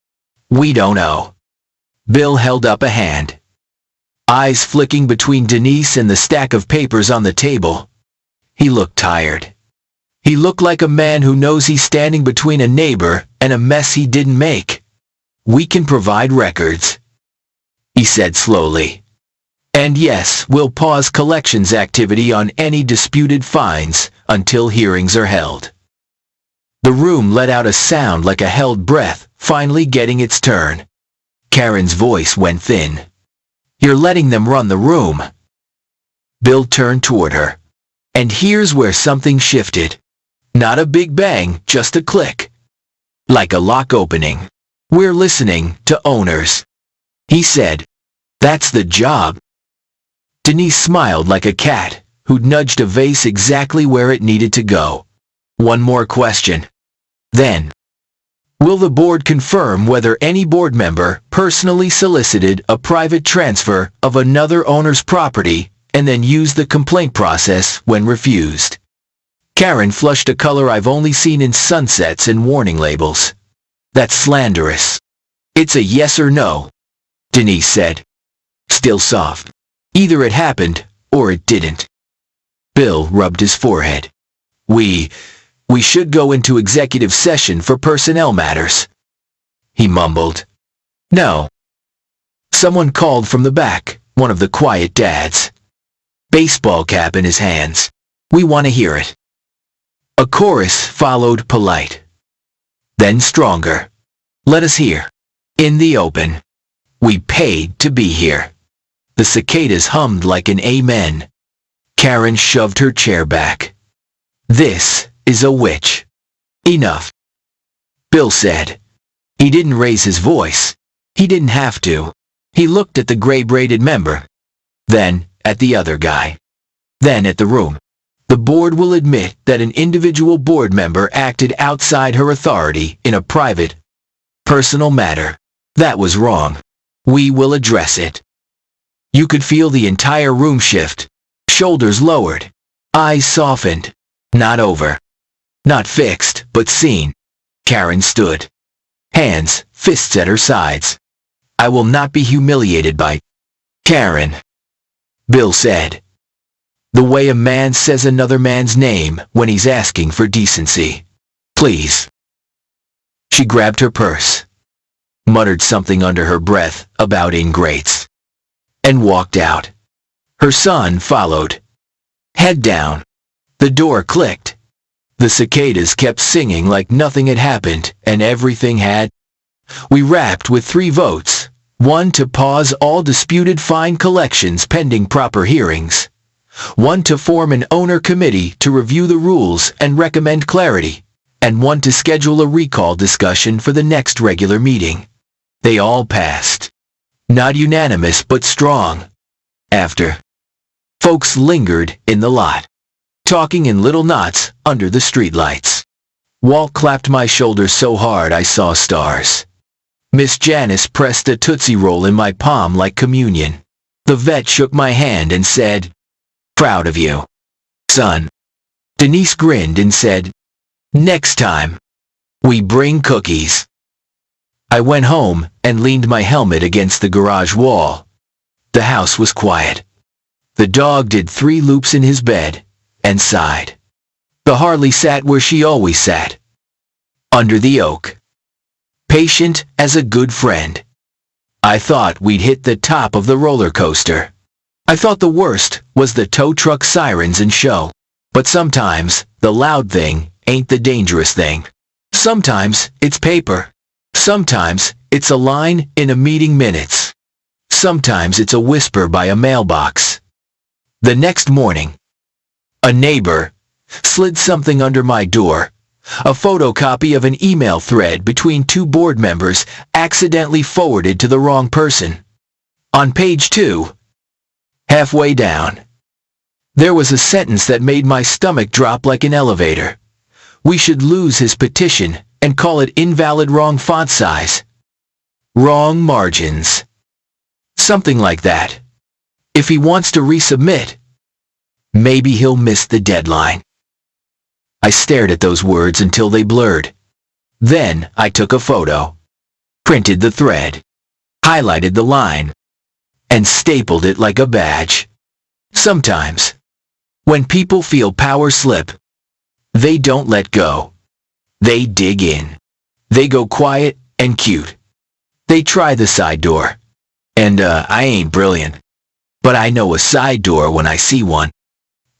We don't know. Bill held up a hand. Eyes flicking between Denise and the stack of papers on the table. He looked tired. He looked like a man who knows he's standing between a neighbor and a mess he didn't make. We can provide records, he said slowly. And yes, we'll pause collections activity on any disputed fines until hearings are held. The room let out a sound like a held breath, finally getting its turn. Karen's voice went thin. You're letting them run the room. Bill turned toward her. And here's where something shifted. Not a big bang, just a click. Like a lock opening. We're listening to owners, he said. That's the job. Denise smiled like a cat who'd nudged a vase exactly where it needed to go. One more question. Then, will the board confirm whether any board member personally solicited a private transfer of another owner's property and then use the complaint process when refused. Karen flushed a color I've only seen in sunsets and warning labels. That's slanderous. It's a yes or no, Denise said. Still soft. Either it happened, or it didn't. Bill rubbed his forehead. We should go into executive session for personnel matters. He mumbled. No. Someone called from the back, one of the quiet dads. Baseball cap in his hands. We want to hear it. A chorus followed, polite. Then stronger. Let us hear. In the open. We paid to be here. The cicadas hummed like an amen. Karen shoved her chair back. This is a witch. Enough. Bill said. He didn't raise his voice. He didn't have to. He looked at the gray-braided member. Then at the other guy. Then at the room. The board will admit that an individual board member acted outside her authority in a private, personal matter. That was wrong. We will address it. You could feel the entire room shift. Shoulders lowered. Eyes softened. Not over. Not fixed, but seen. Karen stood. Hands, fists at her sides. I will not be humiliated by Karen, Bill said. The way a man says another man's name when he's asking for decency. Please. She grabbed her purse, muttered something under her breath about ingrates, and walked out. Her son followed. Head down. The door clicked. The cicadas kept singing like nothing had happened and everything had. We wrapped with 3 votes. 1 to pause all disputed fine collections pending proper hearings. 1 to form an owner committee to review the rules and recommend clarity. And 1 to schedule a recall discussion for the next regular meeting. They all passed. Not unanimous but strong. After. Folks lingered in the lot, talking in little knots under the streetlights. Walt clapped my shoulder so hard I saw stars. Miss Janice pressed a Tootsie Roll in my palm like communion. The vet shook my hand and said, Proud of you, son. Denise grinned and said, Next time, we bring cookies. I went home and leaned my helmet against the garage wall. The house was quiet. The dog did 3 loops in his bed and sighed. The Harley sat where she always sat, under the oak, patient as a good friend. I thought we'd hit the top of the roller coaster. I thought the worst was the tow truck sirens and show. But sometimes the loud thing ain't the dangerous thing. Sometimes it's paper. Sometimes it's a line in a meeting minutes. Sometimes it's a whisper by a mailbox. The next morning, a neighbor slid something under my door. A photocopy of an email thread between 2 board members accidentally forwarded to the wrong person. On page 2, halfway down, there was a sentence that made my stomach drop like an elevator. We should lose his petition and call it invalid, wrong font size, wrong margins. Something like that. If he wants to resubmit, maybe he'll miss the deadline. I stared at those words until they blurred. Then I took a photo, printed the thread, highlighted the line, and stapled it like a badge. Sometimes, when people feel power slip, they don't let go. They dig in. They go quiet and cute. They try the side door. And I ain't brilliant, but I know a side door when I see one.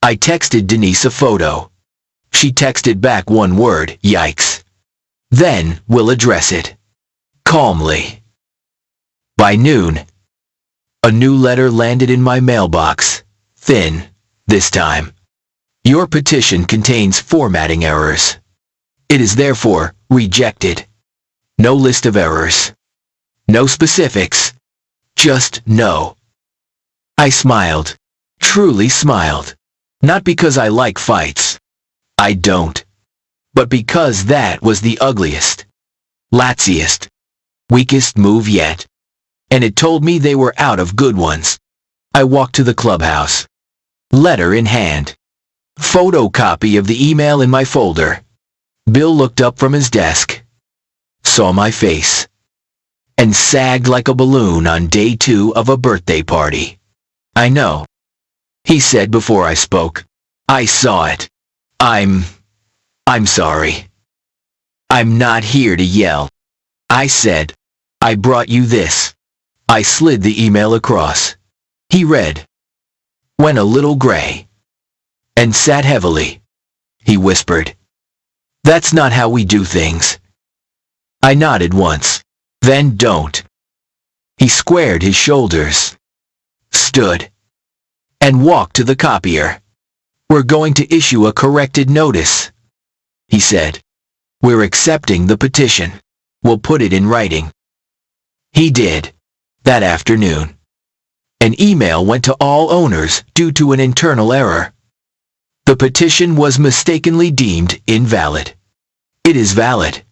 I texted Denise a photo. She texted back 1 word, yikes. Then we'll address it. Calmly. By noon, a new letter landed in my mailbox. Thin, this time. Your petition contains formatting errors. It is therefore rejected. No list of errors. No specifics. Just no. I smiled. Truly smiled. Not because I like fights. I don't. But because that was the ugliest, laziest, weakest move yet. And it told me they were out of good ones. I walked to the clubhouse. letter in hand. Photocopy of the email in my folder. Bill looked up from his desk, saw my face, and sagged like a balloon on day 2 of a birthday party. "I know," he said before I spoke. "I saw it. I'm sorry. I'm not here to yell." I said, "I brought you this." I slid the email across. He read, "Went a little gray and sat heavily." He whispered, "That's not how we do things." I nodded once. "Then don't." He squared his shoulders, stood, and walked to the copier. "We're going to issue a corrected notice," he said. "We're accepting the petition. We'll put it in writing." He did. That afternoon, an email went to all owners due to an internal error. The petition was mistakenly deemed invalid. It is valid.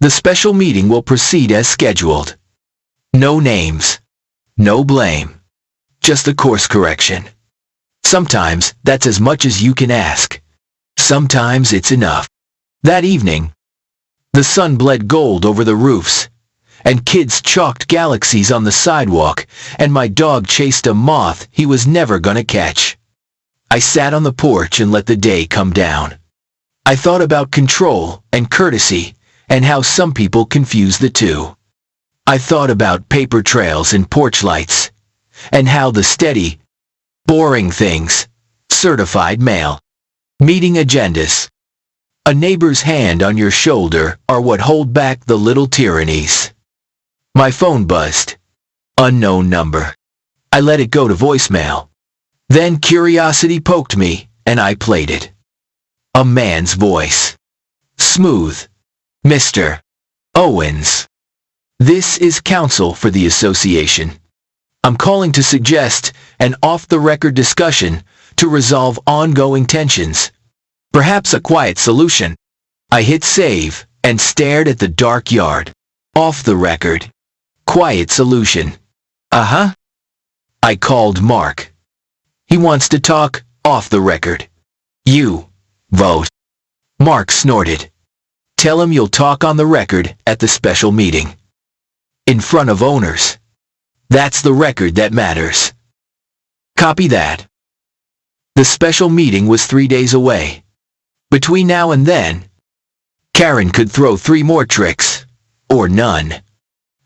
The special meeting will proceed as scheduled. No names, no blame, just a course correction. Sometimes that's as much as you can ask. Sometimes it's enough. That evening, the sun bled gold over the roofs, and kids chalked galaxies on the sidewalk, and my dog chased a moth he was never gonna catch. I sat on the porch and let the day come down. I thought about control and courtesy and how some people confuse the two. I thought about paper trails and porch lights, and how the steady, boring things, certified mail, meeting agendas, a neighbor's hand on your shoulder are what hold back the little tyrannies. My phone buzzed. Unknown number. I let it go to voicemail. Then curiosity poked me, and I played it. A man's voice. Smooth. "Mr. Owens. This is counsel for the association. I'm calling to suggest an off-the-record discussion to resolve ongoing tensions. Perhaps a quiet solution." I hit save and stared at the dark yard. Off the record. Quiet solution. Uh-huh. I called Mark. He wants to talk off the record. You vote. Mark snorted. "Tell him you'll talk on the record at the special meeting. In front of owners. That's the record that matters." Copy that. The special meeting was 3 days away. Between now and then, Karen could throw 3 more tricks, or none.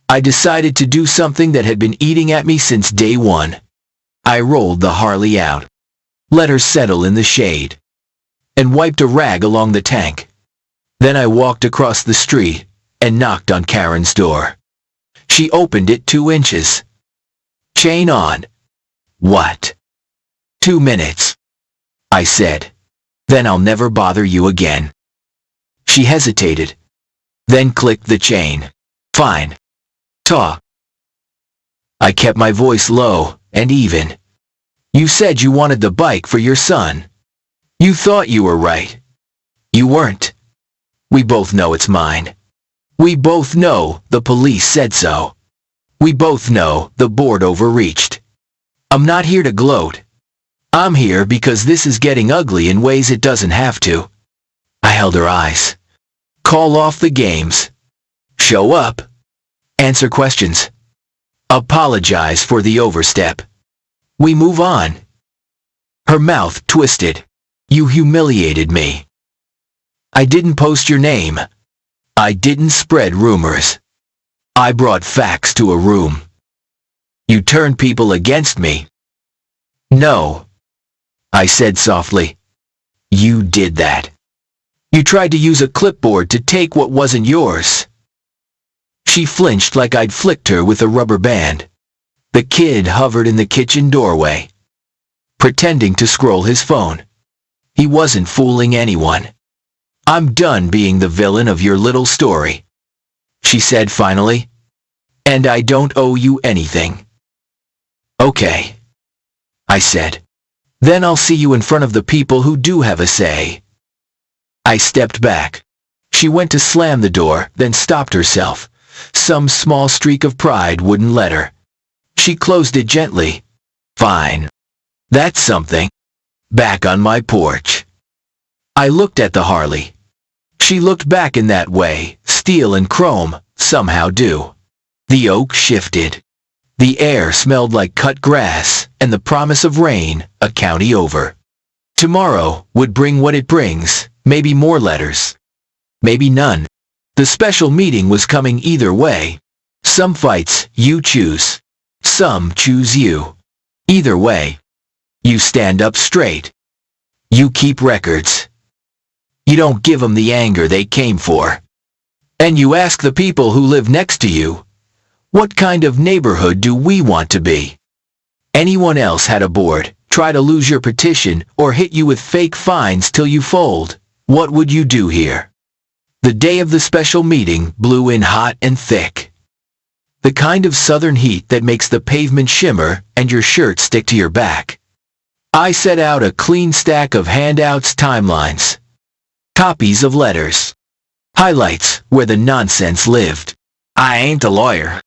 I decided to do something that had been eating at me since day 1. I rolled the Harley out, let her settle in the shade, and wiped a rag along the tank. Then I walked across the street and knocked on Karen's door. She opened it 2 inches. "Chain on." "What?" "2 minutes," I said. "Then I'll never bother you again." She hesitated, then clicked the chain. "Fine. Talk." I kept my voice low and even. "You said you wanted the bike for your son. You thought you were right. You weren't. We both know it's mine. We both know the police said so. We both know the board overreached. I'm not here to gloat. I'm here because this is getting ugly in ways it doesn't have to." I held her eyes. "Call off the games. Show up. Answer questions. Apologize for the overstep. We move on." Her mouth twisted. "You humiliated me. I didn't post your name. I didn't spread rumors. I brought facts to a room. You turned people against me." "No," I said softly. "You did that. You tried to use a clipboard to take what wasn't yours." She flinched like I'd flicked her with a rubber band. The kid hovered in the kitchen doorway, pretending to scroll his phone. He wasn't fooling anyone. "I'm done being the villain of your little story," she said finally. "And I don't owe you anything." "Okay," I said. "Then I'll see you in front of the people who do have a say." I stepped back. She went to slam the door, then stopped herself. Some small streak of pride wouldn't let her. She closed it gently. "Fine. That's something." back on my porch. I looked at the Harley. She looked back in that way. Steel and chrome somehow do. The oak shifted. The air smelled like cut grass and the promise of rain a county over. Tomorrow would bring what it brings, maybe more letters. Maybe none. The special meeting was coming either way. Some fights you choose. Some choose you. Either way, you stand up straight. You keep records. You don't give them the anger they came for. And you ask the people who live next to you, what kind of neighborhood do we want to be? Anyone else had a board, try to lose your petition, or hit you with fake fines till you fold, what would you do here? The day of the special meeting blew in hot and thick. The kind of southern heat that makes the pavement shimmer and your shirt stick to your back. I set out a clean stack of handouts, timelines, copies of letters, highlights where the nonsense lived. I ain't a lawyer,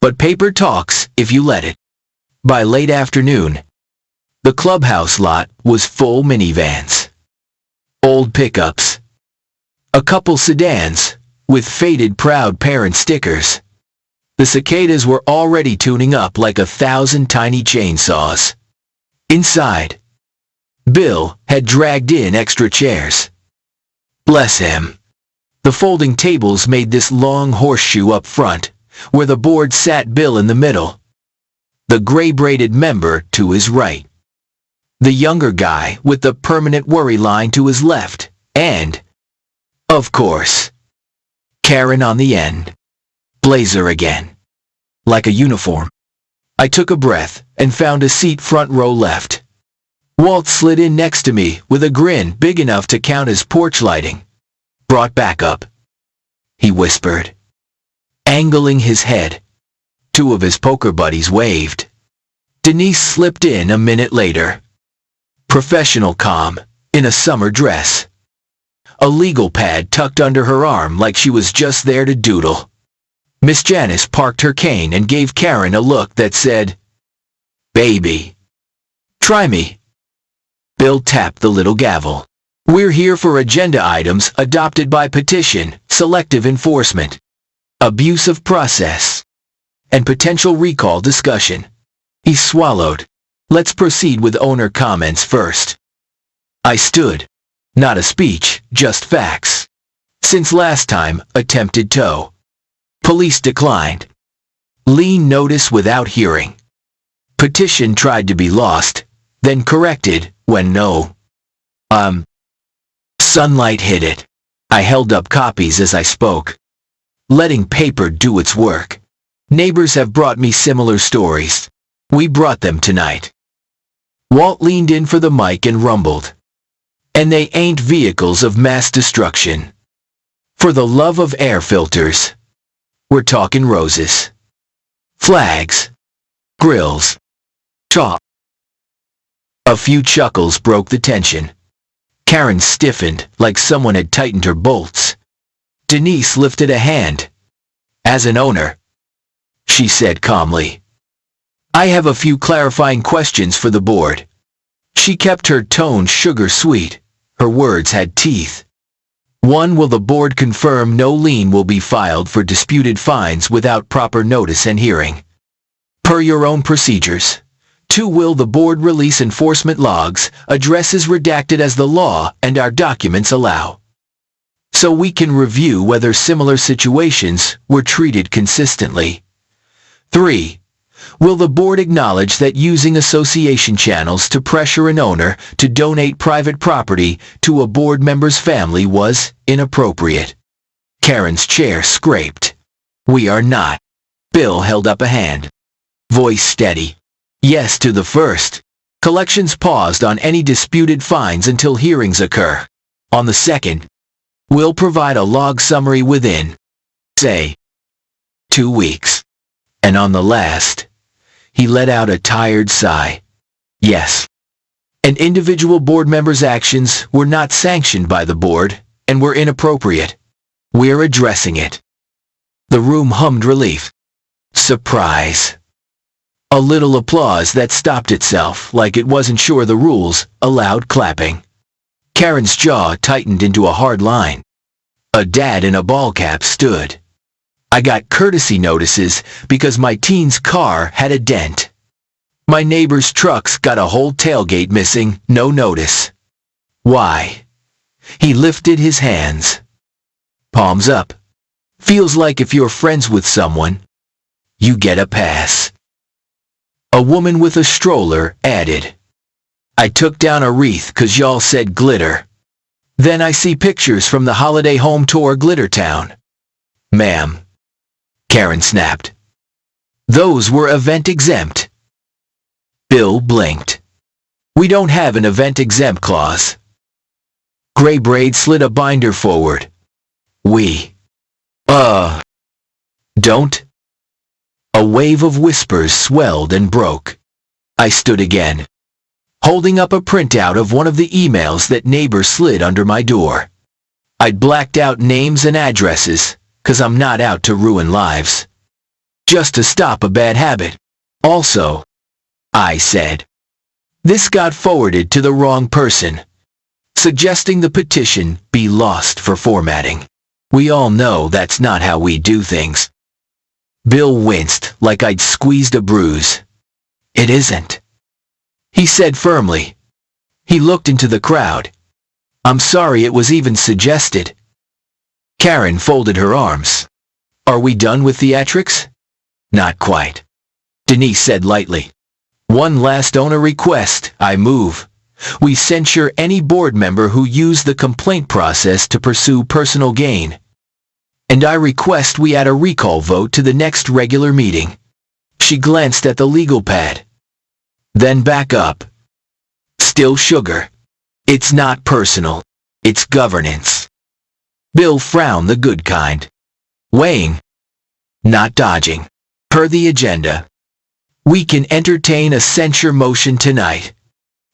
but paper talks if you let it. By late afternoon, the clubhouse lot was full minivans, old pickups, a couple sedans with faded proud parent stickers. The cicadas were already tuning up like 1,000 tiny chainsaws. Inside, Bill had dragged in extra chairs. Bless him. The folding tables made this long horseshoe up front, where the board sat Bill in the middle. The gray-braided member to his right. The younger guy with the permanent worry line to his left, and, of course, Karen on the end. Blazer again. Like a uniform. I took a breath and found a seat front row left. Walt slid in next to me with a grin big enough to count as porch lighting. Brought back up, he whispered, angling his head. Two of his poker buddies waved. Denise slipped in a minute later. Professional calm, in a summer dress. A legal pad tucked under her arm like she was just there to doodle. Miss Janice parked her cane and gave Karen a look that said, "Baby, try me." Bill tapped the little gavel. "We're here for agenda items adopted by petition, selective enforcement, abuse of process, and potential recall discussion." He swallowed. "Let's proceed with owner comments first." I stood. Not a speech, just facts. Since last time, attempted tow. Police declined. Lien notice without hearing. Petition tried to be lost, then corrected when no. Sunlight hit it. I held up copies as I spoke. Letting paper do its work. Neighbors have brought me similar stories. We brought them tonight. Walt leaned in for the mic and rumbled. And they ain't vehicles of mass destruction. For the love of air filters. We're talking roses. Flags. Grills. Chalk. A few chuckles broke the tension. Karen stiffened like someone had tightened her bolts. Denise lifted a hand. "As an owner," she said calmly, "I have a few clarifying questions for the board." She kept her tone sugar sweet. Her words had teeth. 1. Will the board confirm no lien will be filed for disputed fines without proper notice and hearing, per your own procedures? 2. Will the board release enforcement logs, addresses redacted as the law and our documents allow, so we can review whether similar situations were treated consistently? 3. Will the board acknowledge that using association channels to pressure an owner to donate private property to a board member's family was inappropriate? Karen's chair scraped. "We are not." Bill held up a hand. Voice steady. "Yes to the first. Collections paused on any disputed fines until hearings occur. On the second, we'll provide a log summary within, say, 2 weeks. And on the last," he let out a tired sigh, "yes. And individual board members' actions were not sanctioned by the board and were inappropriate. We're addressing it." The room hummed relief. Surprise. A little applause that stopped itself like it wasn't sure the rules allowed clapping. Karen's jaw tightened into a hard line. A dad in a ball cap stood. I got courtesy notices because my teen's car had a dent. My neighbor's truck's got a whole tailgate missing, no notice. Why? He lifted his hands. Palms up. Feels like if you're friends with someone, you get a pass. A woman with a stroller added, I took down a wreath 'cause y'all said glitter. Then I see pictures from the holiday home tour Glitter Town. Ma'am, Karen snapped. Those were event exempt. Bill blinked. We don't have an event exempt clause. Gray Braid slid a binder forward. We, don't? A wave of whispers swelled and broke. I stood again, holding up a printout of one of the emails that neighbor slid under my door. I'd blacked out names and addresses, 'cause I'm not out to ruin lives. Just to stop a bad habit. Also, I said, this got forwarded to the wrong person, suggesting the petition be lost for formatting. We all know that's not how we do things. Bill winced like I'd squeezed a bruise. It isn't, he said firmly. He looked into the crowd. I'm sorry it was even suggested. Karen folded her arms. Are we done with theatrics? Not quite. Denise said lightly. One last owner request, I move. We censure any board member who used the complaint process to pursue personal gain. And I request we add a recall vote to the next regular meeting. She glanced at the legal pad. Then back up. Still sugar. It's not personal. It's governance. Bill frowned the good kind. Weighing. Not dodging. Per the agenda. We can entertain a censure motion tonight.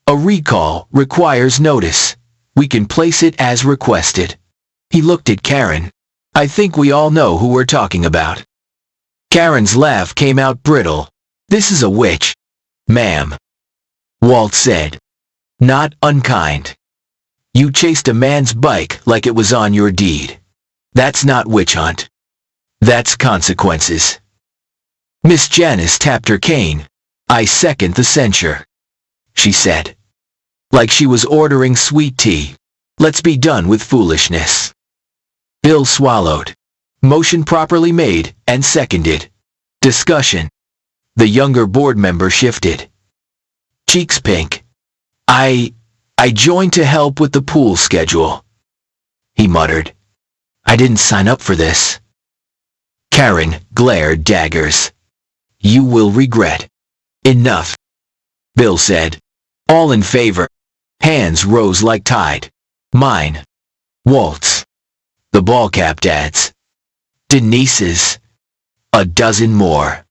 A recall requires notice. We can place it as requested. He looked at Karen. I think we all know who we're talking about. Karen's laugh came out brittle. This is a witch, ma'am. Walt said. Not unkind. You chased a man's bike like it was on your deed. That's not witch hunt. That's consequences. Miss Janice tapped her cane. I second the censure, she said. Like she was ordering sweet tea. Let's be done with foolishness. Bill swallowed. Motion properly made and seconded. Discussion. The younger board member shifted. Cheeks pink. I joined to help with the pool schedule. He muttered. I didn't sign up for this. Karen glared daggers. You will regret. Enough, Bill said. All in favor. Hands rose like tide. Mine. Walt's. The ball-cap dads. Denise's. A dozen more.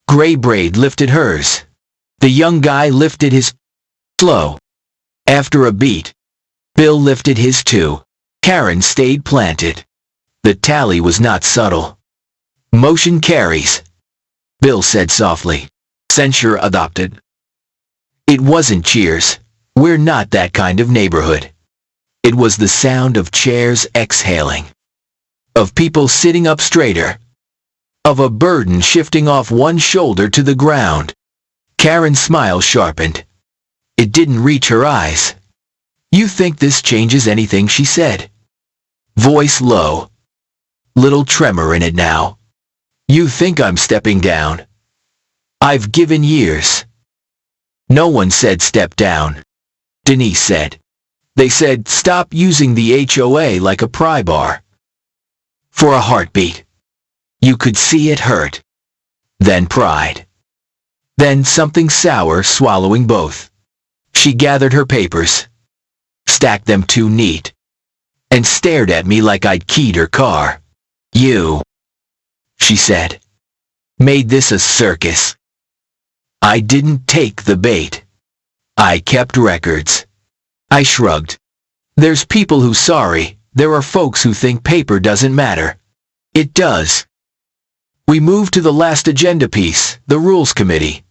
Gray Braid lifted hers. The young guy lifted his. Slow. After a beat, Bill lifted his too. Karen stayed planted. The tally was not subtle. Motion carries, Bill said softly. Censure adopted. It wasn't cheers. We're not that kind of neighborhood. It was the sound of chairs exhaling. Of people sitting up straighter. Of a burden shifting off one shoulder to the ground. Karen's smile sharpened. It didn't reach her eyes. You think this changes anything, she said. Voice low. Little tremor in it now. You think I'm stepping down? I've given years. No one said step down. Denise said. They said stop using the HOA like a pry bar. For a heartbeat. You could see it hurt. Then pride. Then something sour swallowing both. She gathered her papers. Stacked them too neat. And stared at me like I'd keyed her car. You, she said, made this a circus. I didn't take the bait. I kept records. I shrugged. There's people who sorry. There are folks who think paper doesn't matter. It does. We moved to the last agenda piece, the Rules Committee.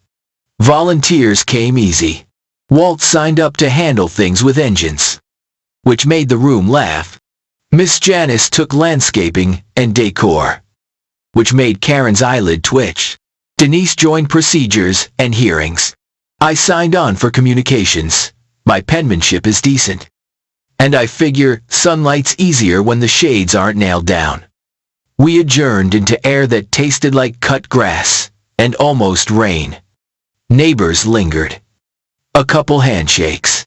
Volunteers came easy. Walt signed up to handle things with engines, which made the room laugh. Miss Janice took landscaping and decor, which made Karen's eyelid twitch. Denise joined procedures and hearings. I signed on for communications. My penmanship is decent. And I figure sunlight's easier when the shades aren't nailed down. We adjourned into air that tasted like cut grass and almost rain. Neighbors lingered. A couple handshakes.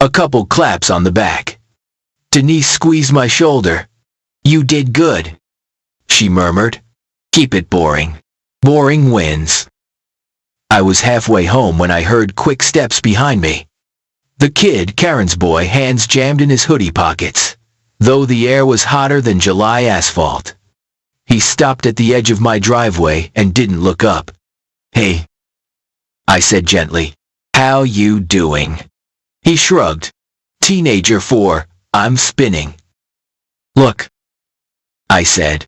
A couple claps on the back. Denise squeezed my shoulder. "You did good," she murmured. "Keep it boring. Boring wins." I was halfway home when I heard quick steps behind me. The kid, Karen's boy, hands jammed in his hoodie pockets, though the air was hotter than July asphalt. He stopped at the edge of my driveway and didn't look up. "Hey," I said gently. "How you doing?" He shrugged. "Teenager 4, I'm spinning." "Look," I said,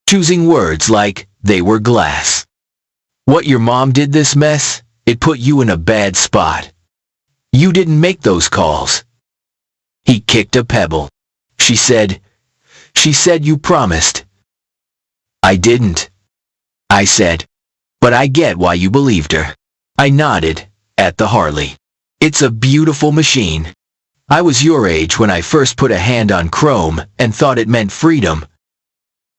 choosing words like they were glass. "What your mom did this mess, it put you in a bad spot. You didn't make those calls." He kicked a pebble. She said you promised." "I didn't," I said, "but I get why you believed her." I nodded at the Harley. "It's a beautiful machine. I was your age when I first put a hand on chrome and thought it meant freedom."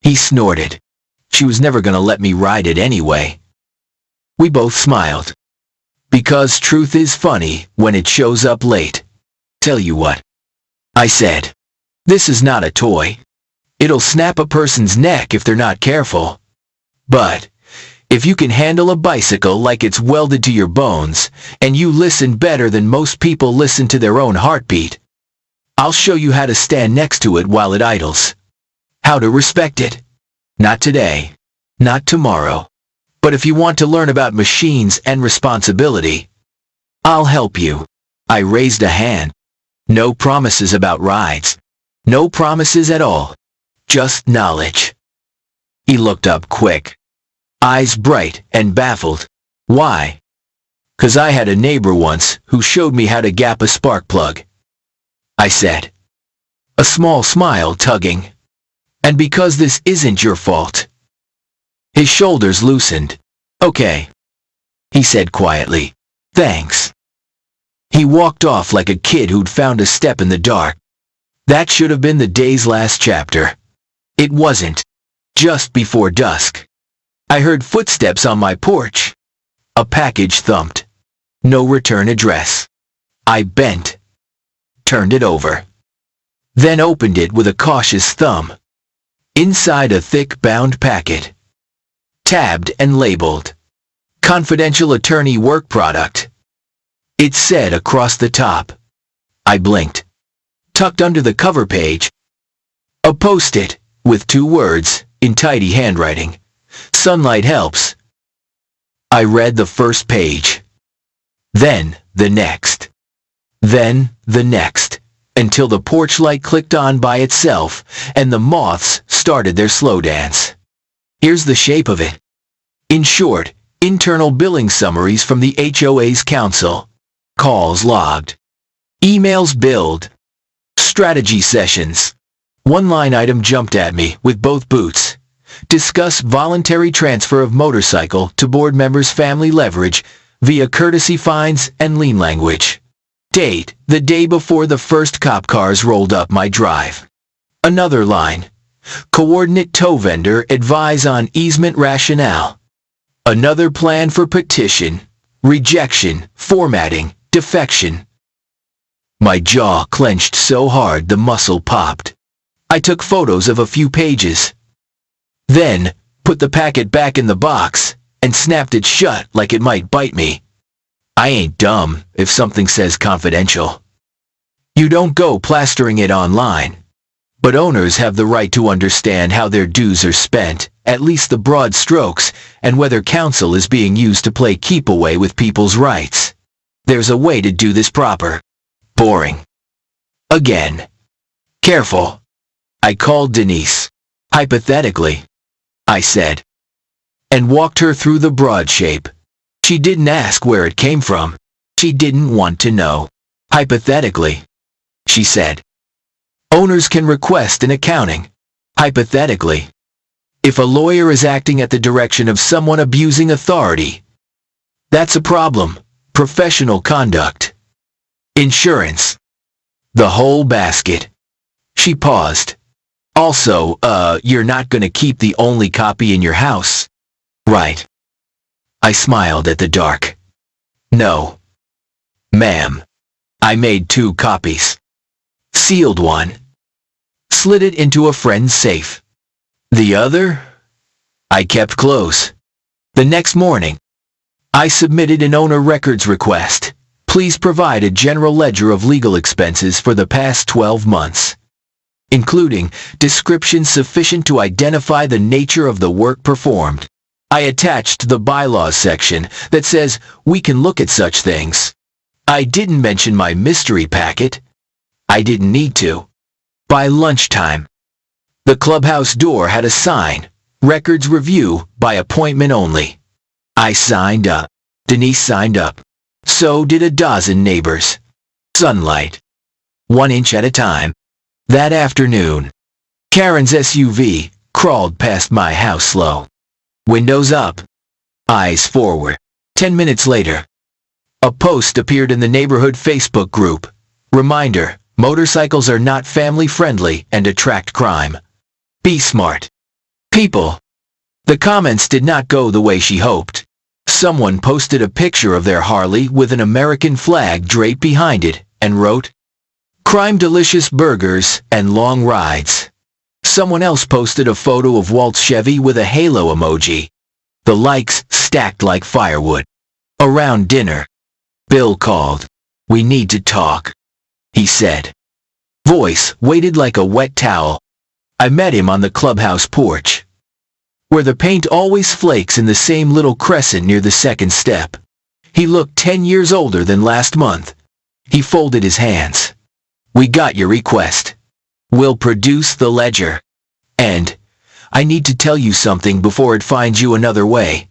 He snorted. She was never going to let me ride it anyway. We both smiled. Because truth is funny when it shows up late. "Tell you what," I said. "This is not a toy. It'll snap a person's neck if they're not careful. But if you can handle a bicycle like it's welded to your bones, and you listen better than most people listen to their own heartbeat, I'll show you how to stand next to it while it idles. How to respect it. Not today, not tomorrow. But if you want to learn about machines and responsibility, I'll help you." I raised a hand. No promises about rides. No promises at all. Just knowledge. He looked up quick. Eyes bright and baffled. "Why?" "'Cause I had a neighbor once who showed me how to gap a spark plug," I said, a small smile tugging. "And because this isn't your fault." His shoulders loosened. "Okay," he said quietly. "Thanks." He walked off like a kid who'd found a step in the dark. That should have been the day's last chapter. It wasn't. Just before dusk, I heard footsteps on my porch. A package thumped. No return address. I bent, turned it over, then opened it with a cautious thumb. Inside a thick bound packet, tabbed and labeled, "Confidential Attorney Work Product." It said across the top. I blinked. Tucked under the cover page, a post-it with 2 words in tidy handwriting. "Sunlight helps." I read the first page, then the next, then the next, until the porch light clicked on by itself and the moths started their slow dance. Here's the shape of it. In short, internal billing summaries from the HOA's council. Calls logged. Emails billed. Strategy sessions. One line item jumped at me with both boots. Discuss voluntary transfer of motorcycle to board members' family leverage via courtesy fines and lien language. Date, the day before the first cop cars rolled up my drive. Another line. Coordinate tow vendor advise on easement rationale. Another plan for petition, rejection, formatting, defection. My jaw clenched so hard the muscle popped. I took photos of a few pages, then put the packet back in the box and snapped it shut like it might bite me. I ain't dumb if something says confidential. You don't go plastering it online. But owners have the right to understand how their dues are spent, at least the broad strokes, and whether counsel is being used to play keep away with people's rights. There's a way to do this proper. Boring. Again. Careful. I called Denise. Hypothetically, I said, and walked her through the broad shape. She didn't ask where it came from. She didn't want to know. Hypothetically, she said, owners can request an accounting. Hypothetically, if a lawyer is acting at the direction of someone abusing authority, that's a problem. Professional conduct. Insurance. The whole basket. She paused. Also, you're not gonna keep the only copy in your house, right? I smiled at the dark. No, ma'am. I made 2 copies. Sealed one. Slid it into a friend's safe. The other? I kept close. The next morning, I submitted an owner records request. Please provide a general ledger of legal expenses for the past 12 months, including description sufficient to identify the nature of the work performed. I attached the bylaws section that says we can look at such things. I didn't mention my mystery packet. I didn't need to. By lunchtime, the clubhouse door had a sign, records review by appointment only. I signed up. Denise signed up. So did a dozen neighbors. Sunlight. 1 inch at a time. That afternoon, Karen's SUV crawled past my house slow. Windows up. Eyes forward. 10 minutes later, a post appeared in the neighborhood Facebook group. Reminder, motorcycles are not family-friendly and attract crime. Be smart. People. The comments did not go the way she hoped. Someone posted a picture of their Harley with an American flag draped behind it and wrote, "Crime-delicious burgers and long rides." Someone else posted a photo of Walt's Chevy with a halo emoji. The likes stacked like firewood. Around dinner, Bill called. "We need to talk," he said. Voice weighted like a wet towel. I met him on the clubhouse porch, where the paint always flakes in the same little crescent near the second step. He looked 10 years older than last month. He folded his hands. "We got your request. We'll produce the ledger. And I need to tell you something before it finds you another way."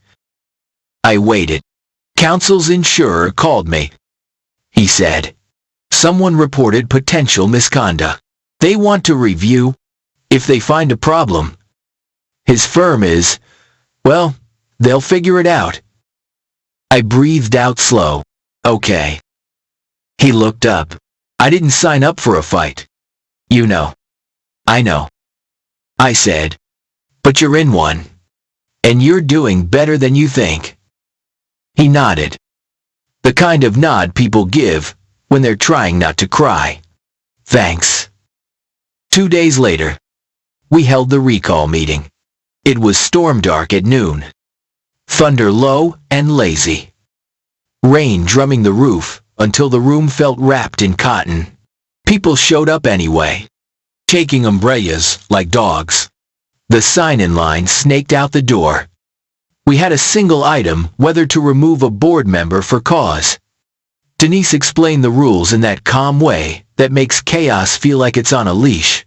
I waited. "Counsel's insurer called me," he said. "Someone reported potential misconduct. They want to review. If they find a problem, his firm is, well, they'll figure it out." I breathed out slow. "Okay." He looked up. "I didn't sign up for a fight. You know." "I know," I said. "But you're in one. And you're doing better than you think." He nodded. The kind of nod people give when they're trying not to cry. "Thanks." 2 days later, we held the recall meeting. It was storm dark at noon. Thunder low and lazy. Rain drumming the roof until the room felt wrapped in cotton. People showed up anyway, taking umbrellas like dogs. The sign-in line snaked out the door. We had a single item whether to remove a board member for cause. Denise explained the rules in that calm way that makes chaos feel like it's on a leash.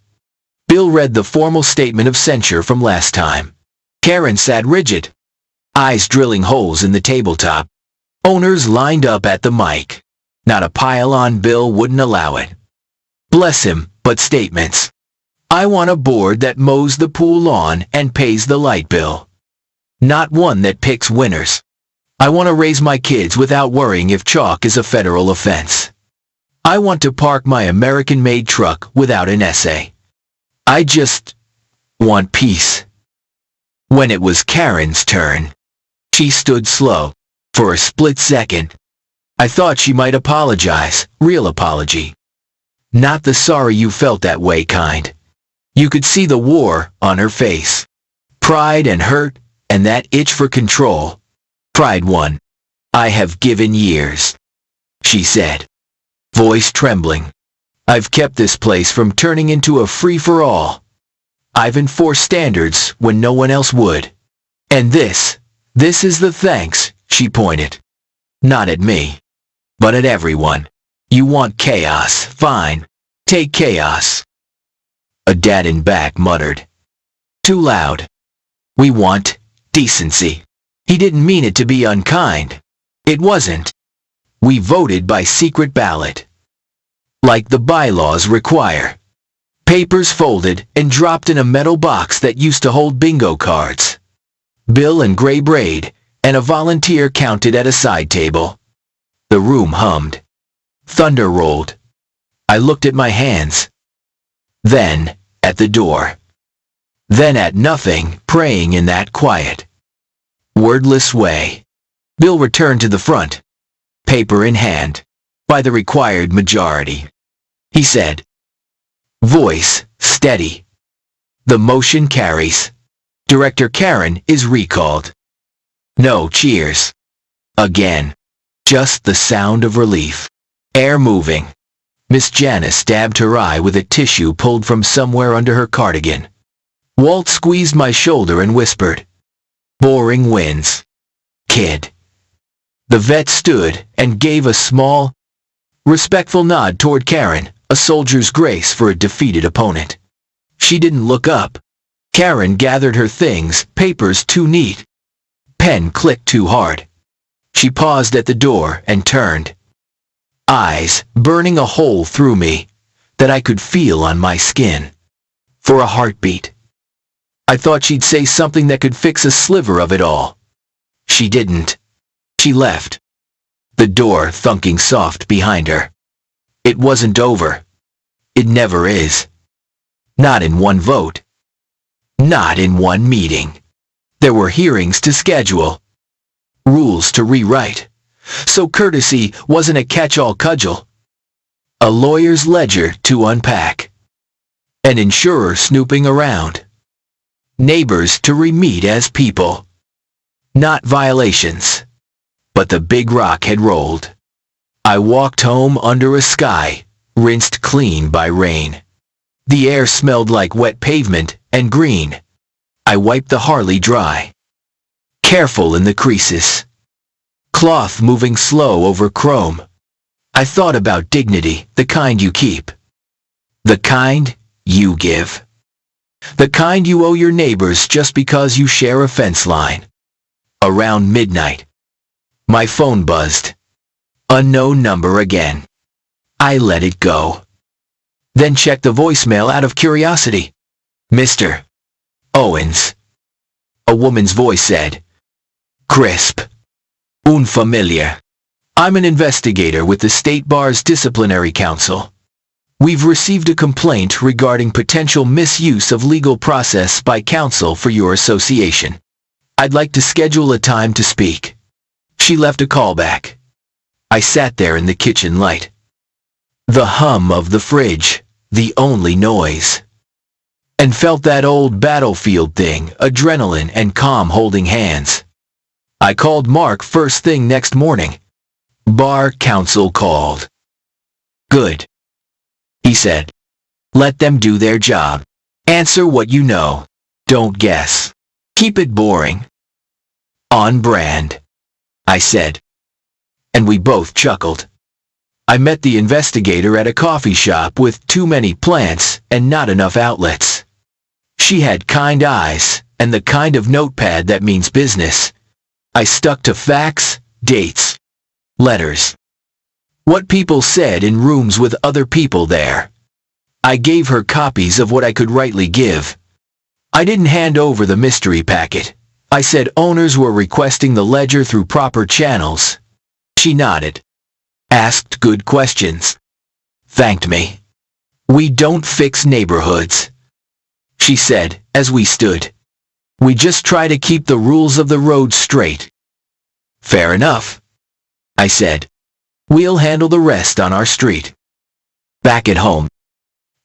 Bill read the formal statement of censure from last time. Karen sat rigid, eyes drilling holes in the tabletop. Owners lined up at the mic. Not a pile-on. Bill wouldn't allow it. Bless him, but statements. "I want a board that mows the pool lawn and pays the light bill. Not one that picks winners. I want to raise my kids without worrying if chalk is a federal offense. I want to park my American-made truck without an essay. I just want peace." When it was Karen's turn, she stood slow. For a split second, I thought she might apologize, real apology. Not the sorry you felt that way kind. You could see the war on her face. Pride and hurt, and that itch for control. Pride won. "I have given years," she said, voice trembling. "I've kept this place from turning into a free-for-all. I've enforced standards when no one else would. And this is the thanks," she pointed. Not at me, but at everyone. "You want chaos, fine. Take chaos." A dad in back muttered. Too loud. "We want decency." He didn't mean it to be unkind. It wasn't. We voted by secret ballot, like the bylaws require. Papers folded and dropped in a metal box that used to hold bingo cards. Bill and gray braid, and a volunteer counted at a side table. The room hummed. Thunder rolled. I looked at my hands. Then, at the door. Then at nothing, praying in that quiet, wordless way. Bill returned to the front, paper in hand, by the required majority. He said, voice steady. The motion carries. Director Karen is recalled. No cheers. Again. Just the sound of relief. Air moving. Miss Janice stabbed her eye with a tissue pulled from somewhere under her cardigan. Walt squeezed my shoulder and whispered, boring wins, kid. The vet stood and gave a small, respectful nod toward Karen, a soldier's grace for a defeated opponent. She didn't look up. Karen gathered her things, papers too neat. Pen clicked too hard. She paused at the door and turned. Eyes burning a hole through me that I could feel on my skin. For a heartbeat. I thought she'd say something that could fix a sliver of it all. She didn't. She left. The door thunking soft behind her. It wasn't over. It never is. Not in one vote. Not in one meeting. There were hearings to schedule. Rules to rewrite. So courtesy wasn't a catch-all cudgel. A lawyer's ledger to unpack. An insurer snooping around. Neighbors to re-meet as people. Not violations. But the big rock had rolled. I walked home under a sky, rinsed clean by rain. The air smelled like wet pavement and green. I wiped the Harley dry. Careful in the creases. Cloth moving slow over chrome. I thought about dignity, the kind you keep. The kind you give. The kind you owe your neighbors just because you share a fence line. Around midnight. My phone buzzed. Unknown number again. I let it go. Then checked the voicemail out of curiosity. Mr. Owens. A woman's voice said. Crisp. Unfamiliar. I'm an investigator with the State Bar's Disciplinary Council. We've received a complaint regarding potential misuse of legal process by counsel for your association. I'd like to schedule a time to speak. She left a callback. I sat there in the kitchen light. The hum of the fridge, the only noise. And felt that old battlefield thing, adrenaline and calm holding hands. I called Mark first thing next morning. Bar counsel called. Good. He said. Let them do their job. Answer what you know. Don't guess. Keep it boring. On brand. I said. And we both chuckled. I met the investigator at a coffee shop with too many plants and not enough outlets. She had kind eyes and the kind of notepad that means business. I stuck to facts, dates, letters. What people said in rooms with other people there. I gave her copies of what I could rightly give. I didn't hand over the mystery packet. I said owners were requesting the ledger through proper channels. She nodded. Asked good questions. Thanked me. We don't fix neighborhoods, she said as we stood. We just try to keep the rules of the road straight. Fair enough, I said. We'll handle the rest on our street. Back at home.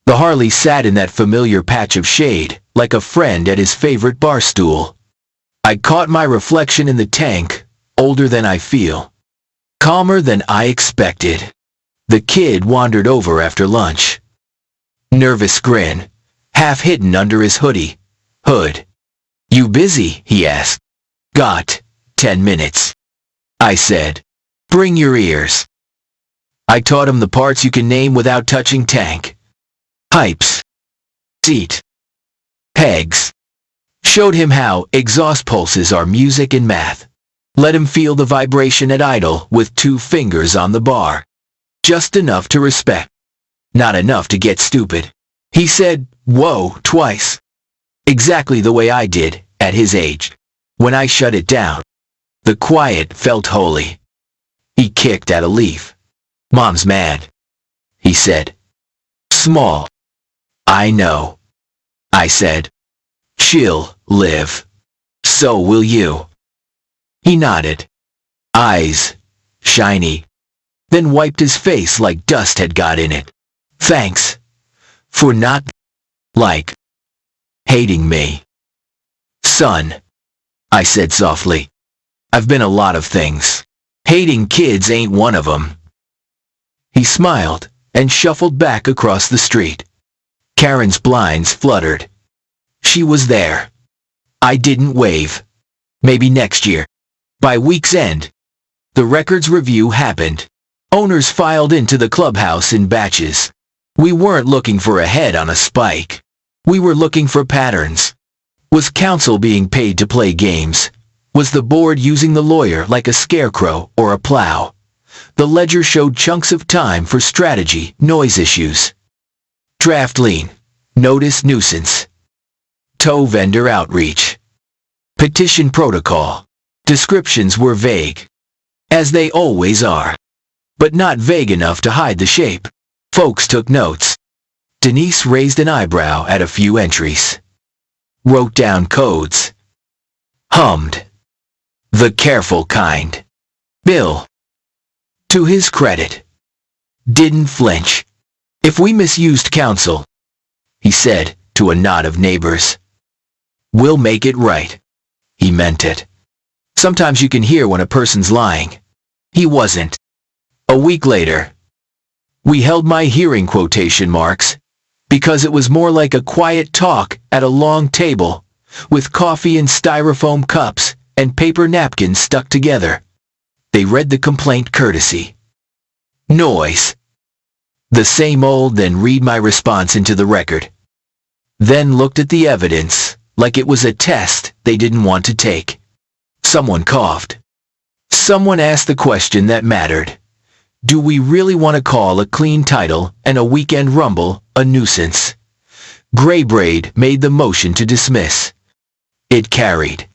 The Harley sat in that familiar patch of shade, like a friend at his favorite bar stool. I caught my reflection in the tank, older than I feel. Calmer than I expected. The kid wandered over after lunch. Nervous grin, half hidden under his hood. You busy? He asked. Got 10 minutes. I said. Bring your ears. I taught him the parts you can name without touching tank. Pipes. Seat. Pegs. Showed him how exhaust pulses are music in math. Let him feel the vibration at idle with 2 fingers on the bar. Just enough to respect. Not enough to get stupid. He said, "Whoa," twice. Exactly the way I did, at his age. When I shut it down. The quiet felt holy. He kicked at a leaf. "Mom's mad," he said. "Small." "I know," I said. "She'll live. So will you." He nodded. Eyes shiny. Then wiped his face like dust had got in it. "Thanks. For not, like, hating me." "Son," I said softly. "I've been a lot of things. Hating kids ain't one of them." He smiled and shuffled back across the street. Karen's blinds fluttered. She was there. I didn't wave. Maybe next year. By week's end, the records review happened. Owners filed into the clubhouse in batches. We weren't looking for a head on a spike. We were looking for patterns. Was counsel being paid to play games? Was the board using the lawyer like a scarecrow or a plow? The ledger showed chunks of time for strategy, noise issues. Draft lien. Notice nuisance. Tow vendor outreach. Petition protocol. Descriptions were vague. As they always are. But not vague enough to hide the shape. Folks took notes. Denise raised an eyebrow at a few entries. Wrote down codes. Hummed. The careful kind. Bill, to his credit, didn't flinch. "If we misused counsel," he said to a knot of neighbors, "we'll make it right." He meant it. Sometimes you can hear when a person's lying. He wasn't. A week later, we held my hearing quotation marks, because it was more like a quiet talk at a long table, with coffee in styrofoam cups and paper napkins stuck together. They read the complaint courtesy. Noise. The same old, then read my response into the record. Then looked at the evidence, like it was a test they didn't want to take. Someone coughed. Someone asked the question that mattered. Do we really want to call a clean title and a weekend rumble a nuisance? Gray Braid made the motion to dismiss. It carried.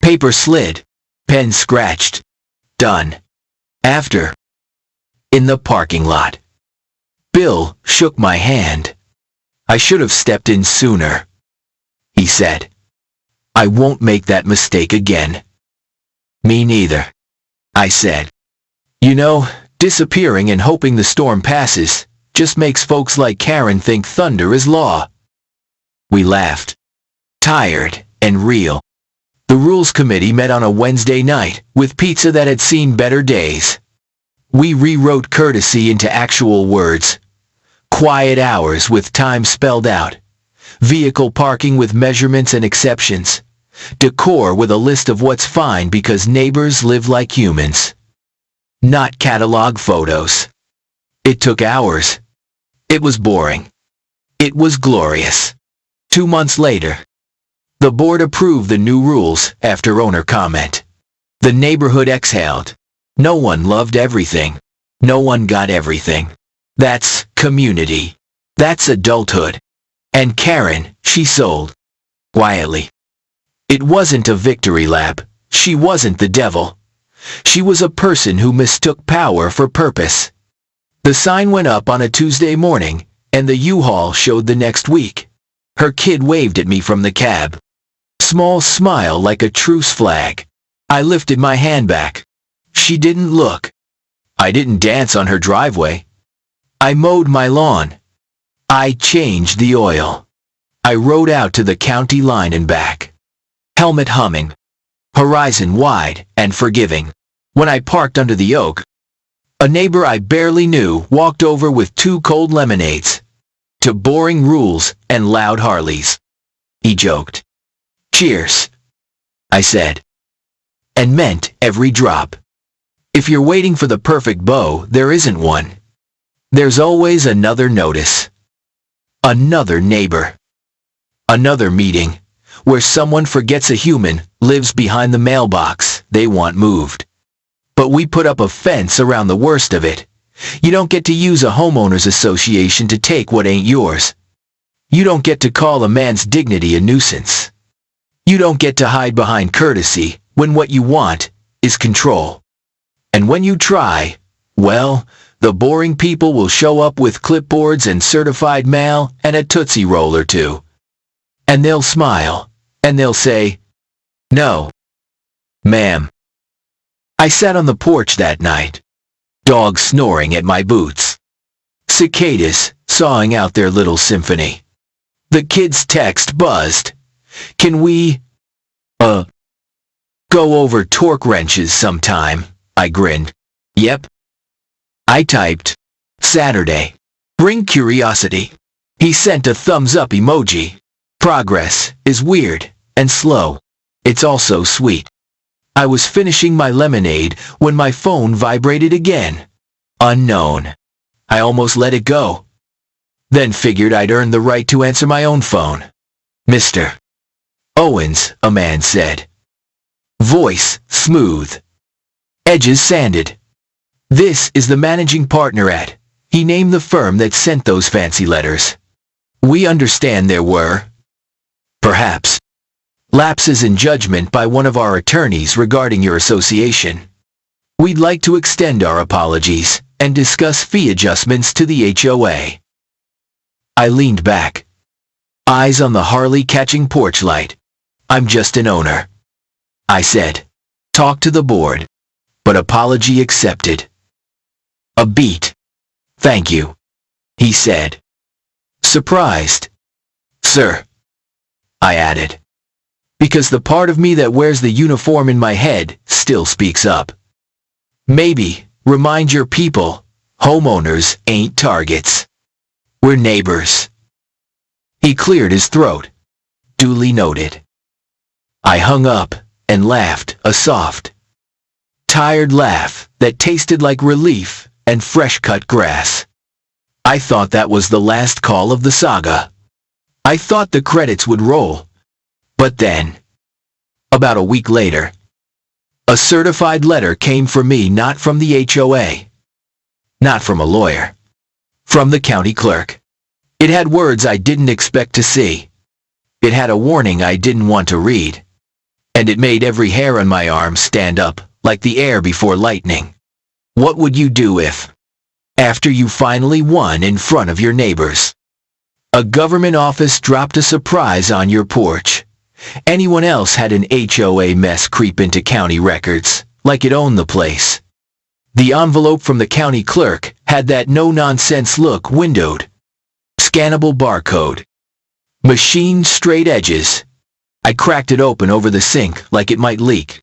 Paper slid. Pen scratched. Done. After. In the parking lot. Bill shook my hand. "I should have stepped in sooner," he said. "I won't make that mistake again." "Me neither," I said. "You know, disappearing and hoping the storm passes just makes folks like Karen think thunder is law." We laughed. Tired and real. The Rules Committee met on a Wednesday night with pizza that had seen better days. We rewrote courtesy into actual words. Quiet hours with time spelled out. Vehicle parking with measurements and exceptions. Decor with a list of what's fine because neighbors live like humans. Not catalog photos. It took hours. It was boring. It was glorious. 2 months later, the board approved the new rules after owner comment. The neighborhood exhaled. No one loved everything. No one got everything. That's community. That's adulthood. And Karen, she sold. Quietly. It wasn't a victory lap. She wasn't the devil. She was a person who mistook power for purpose. The sign went up on a Tuesday morning, and the U-Haul showed the next week. Her kid waved at me from the cab. Small smile like a truce flag. I lifted my hand back. She didn't look. I didn't dance on her driveway. I mowed my lawn. I changed the oil. I rode out to the county line and back. Helmet humming. Horizon wide and forgiving. When I parked under the oak, a neighbor I barely knew walked over with 2 cold lemonades. To boring rules and loud Harleys. He joked. "Cheers," I said. And meant every drop. If you're waiting for the perfect bow, there isn't one. There's always another notice. Another neighbor. Another meeting, where someone forgets a human lives behind the mailbox. they want moved. But we put up a fence around the worst of it. You don't get to use a homeowners association to take what ain't yours. You don't get to call a man's dignity a nuisance. You don't get to hide behind courtesy when what you want is control. And when you try, well, the boring people will show up with clipboards and certified mail and a Tootsie Roll or two. And they'll smile, and they'll say, "No, ma'am." I sat on the porch that night, dogs snoring at my boots, cicadas sawing out their little symphony. The kids' text buzzed. "Can we, go over torque wrenches sometime?" I grinned. "Yep." I typed, "Saturday. Bring curiosity." He sent a thumbs up emoji. Progress is weird and slow. It's also sweet. I was finishing my lemonade when my phone vibrated again. Unknown. I almost let it go. Then figured I'd earned the right to answer my own phone. "Mr. Owens," a man said. Voice smooth. Edges sanded. "This is the managing partner at." He named the firm that sent those fancy letters. "We understand there were, perhaps, lapses in judgment by one of our attorneys regarding your association. We'd like to extend our apologies and discuss fee adjustments to the HOA." I leaned back, eyes on the Harley catching porch light. "I'm just an owner," I said. "Talk to the board, but apology accepted." A beat. "Thank you," he said. Surprised. "Sir," I added, because the part of me that wears the uniform in my head still speaks up. "Maybe remind your people, homeowners ain't targets. We're neighbors." He cleared his throat. Duly noted. I hung up and laughed, a soft, tired laugh that tasted like relief and fresh-cut grass. I thought that was the last call of the saga. I thought the credits would roll. But then, about a week later, a certified letter came for me, not from the HOA, not from a lawyer, from the county clerk. It had words I didn't expect to see. It had a warning I didn't want to read. And it made every hair on my arm stand up, like the air before lightning. What would you do if, after you finally won in front of your neighbors, a government office dropped a surprise on your porch? Anyone else had an HOA mess creep into county records, like it owned the place. The envelope from the county clerk had that no-nonsense look windowed. Scannable barcode. Machined straight edges. I cracked it open over the sink like it might leak.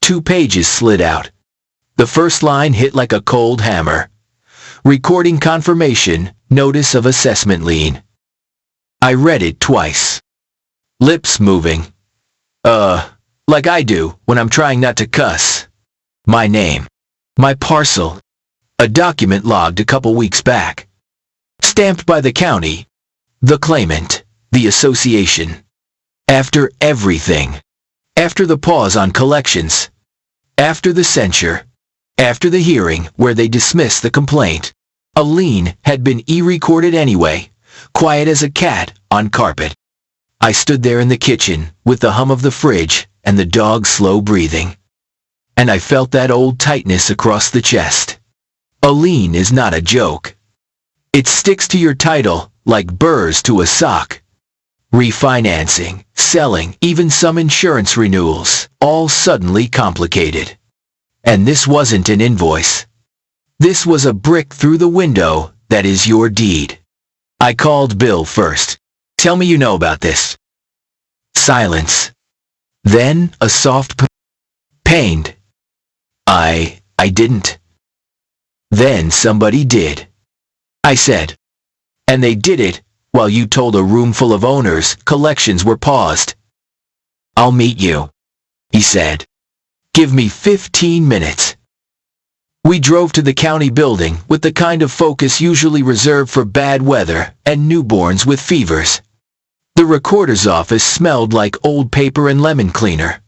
2 pages slid out. The first line hit like a cold hammer. Recording confirmation, notice of assessment lien. I read it twice. Lips moving. Like I do when I'm trying not to cuss. My name. My parcel. A document logged a couple weeks back. Stamped by the county. The claimant. The association. After everything. After the pause on collections. After the censure. After the hearing where they dismissed the complaint. A lien had been e-recorded anyway, quiet as a cat on carpet. I stood there in the kitchen with the hum of the fridge and the dog's slow breathing. And I felt that old tightness across the chest. A lien is not a joke. It sticks to your title like burrs to a sock. Refinancing, selling, even some insurance renewals, all suddenly complicated. And this wasn't an invoice. This was a brick through the window that is your deed. I called Bill first. "Tell me you know about this." Silence. Then a soft pained. I didn't. Then somebody did. I said. "And they did it while you told a room full of owners collections were paused." "I'll meet you," he said. "Give me 15 minutes. We drove to the county building with the kind of focus usually reserved for bad weather and newborns with fevers. The recorder's office smelled like old paper and lemon cleaner.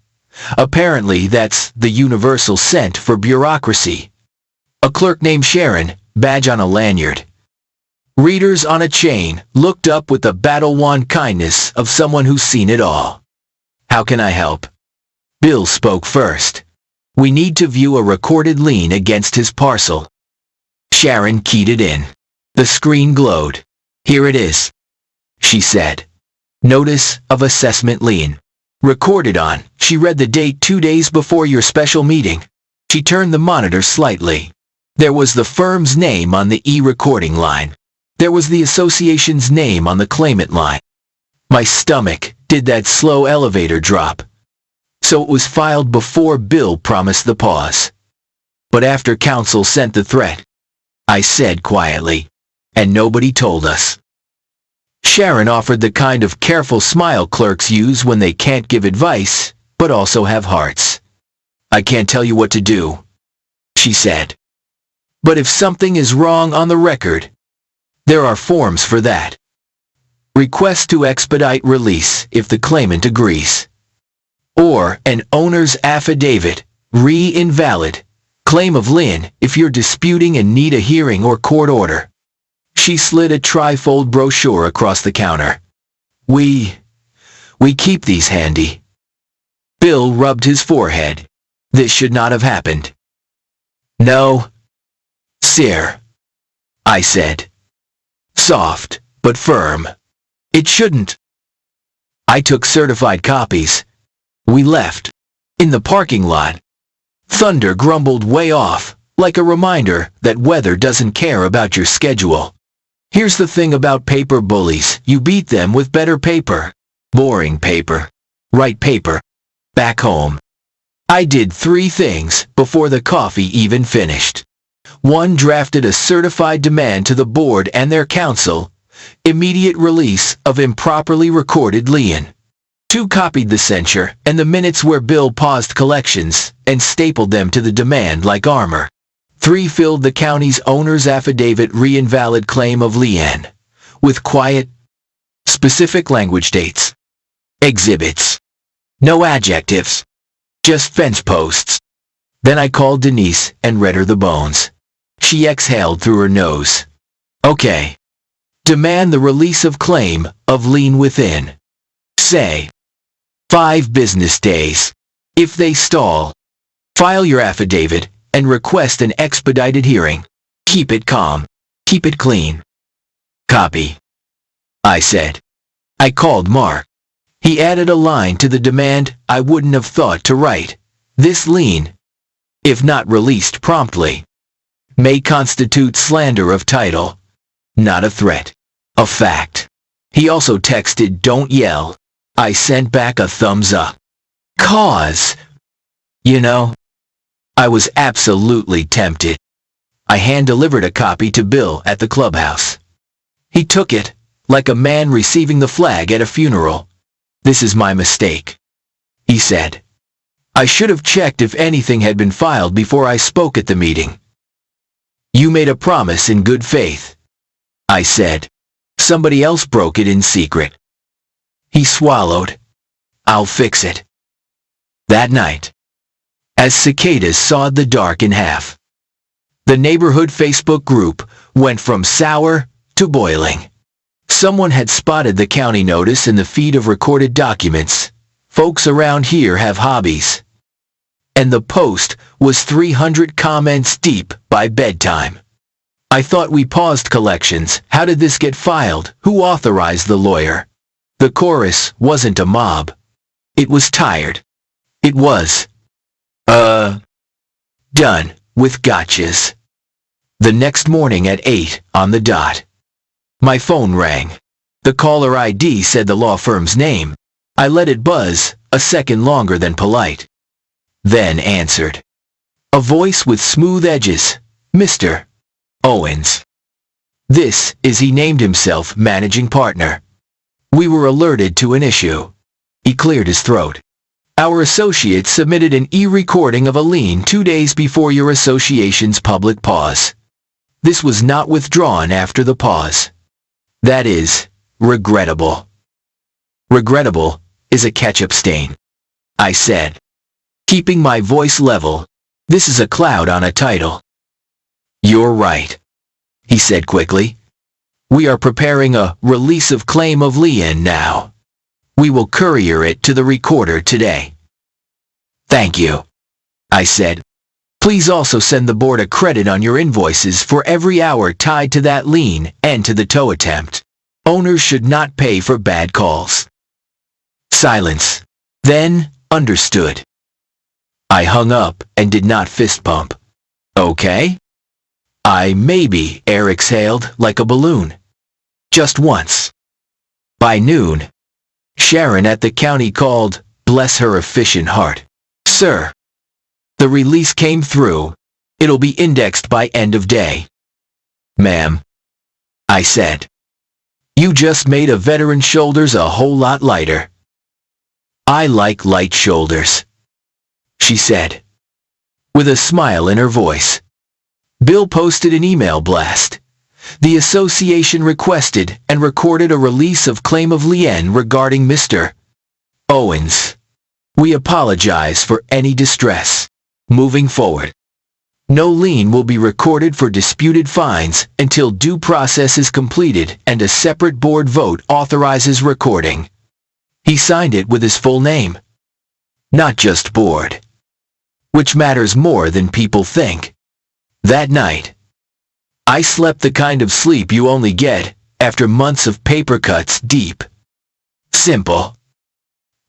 Apparently that's the universal scent for bureaucracy. A clerk named Sharon, badge on a lanyard. Readers on a chain looked up with the battle-wand kindness of someone who's seen it all. How can I help? Bill spoke first. We need to view a recorded lien against his parcel. Sharon keyed it in. The screen glowed. Here it is, she said. Notice of assessment lien. Recorded on. She read the date 2 days before your special meeting. She turned the monitor slightly. There was the firm's name on the e-recording line. There was the association's name on the claimant line. My stomach did that slow elevator drop. So it was filed before Bill promised the pause. But after counsel sent the threat, I said quietly, and nobody told us. Sharon offered the kind of careful smile clerks use when they can't give advice, but also have hearts. I can't tell you what to do, she said. But if something is wrong on the record, there are forms for that. Request to expedite release if the claimant agrees. Or an owner's affidavit, re-invalid, claim of lien if you're disputing and need a hearing or court order. She slid a trifold brochure across the counter. We keep these handy. Bill rubbed his forehead. This should not have happened. No, sir, I said. Soft, but firm. It shouldn't. I took certified copies. We left. In the parking lot, thunder grumbled way off, like a reminder that weather doesn't care about your schedule. Here's the thing about paper bullies. You beat them with better paper. Boring paper. Right paper. Back home. I did 3 things before the coffee even finished. 1. Drafted a certified demand to the board and their counsel. Immediate release of improperly recorded lien. 2. Copied the censure and the minutes where Bill paused collections and stapled them to the demand like armor. 3. Filled the county's owner's affidavit re-invalid claim of lien with quiet, specific language dates. Exhibits. No adjectives. Just fence posts. Then I called Denise and read her the bones. She exhaled through her nose. Okay. Demand the release of claim of lien within, say, 5 business days. If they stall, file your affidavit and request an expedited hearing. Keep it calm. Keep it clean. Copy, I said. I called Mark. He added a line to the demand I wouldn't have thought to write. This lien, if not released promptly, may constitute slander of title. Not a threat. A fact. He also texted, "Don't yell." I sent back a thumbs up. Cause, you know, I was absolutely tempted. I hand-delivered a copy to Bill at the clubhouse. He took it, like a man receiving the flag at a funeral. "This is my mistake," he said. "I should have checked if anything had been filed before I spoke at the meeting." "You made a promise in good faith," I said. "Somebody else broke it in secret." He swallowed. "I'll fix it." That night, as cicadas sawed the dark in half, the neighborhood Facebook group went from sour to boiling. Someone had spotted the county notice in the feed of recorded documents. Folks around here have hobbies. And the post was 300 comments deep by bedtime. I thought we paused collections. How did this get filed? Who authorized the lawyer? The chorus wasn't a mob. It was tired. It was, done with gotchas. The next morning at 8 on the dot, my phone rang. The caller ID said the law firm's name. I let it buzz a second longer than polite. Then answered. A voice with smooth edges. "Mr. Owens." This is, he named himself managing partner. "We were alerted to an issue." He cleared his throat. "Our associate submitted an e-recording of a lien 2 days before your association's public pause. This was not withdrawn after the pause. That is regrettable." Regrettable is a ketchup stain, I said. keeping my voice level. This is a cloud on a title. You're right, he said quickly. We are preparing a release of claim of lien now. We will courier it to the recorder today. Thank you, I said. Please also send the board a credit on your invoices for every hour tied to that lien and to the tow attempt. Owners should not pay for bad calls. Silence. Then, understood. I hung up and did not fist pump. Okay? Maybe, air exhaled like a balloon. Just once. By noon, Sharon at the county called, bless her efficient heart. Sir, the release came through. It'll be indexed by end of day. Ma'am, I said. You just made a veteran's shoulders a whole lot lighter. I like light shoulders, she said, with a smile in her voice. Bill posted an email blast. The association requested and recorded a release of claim of lien regarding Mr. Owens. We apologize for any distress. Moving forward, no lien will be recorded for disputed fines until due process is completed and a separate board vote authorizes recording. He signed it with his full name. Not just board. Which matters more than people think. That night, I slept the kind of sleep you only get after months of paper cuts deep. Simple.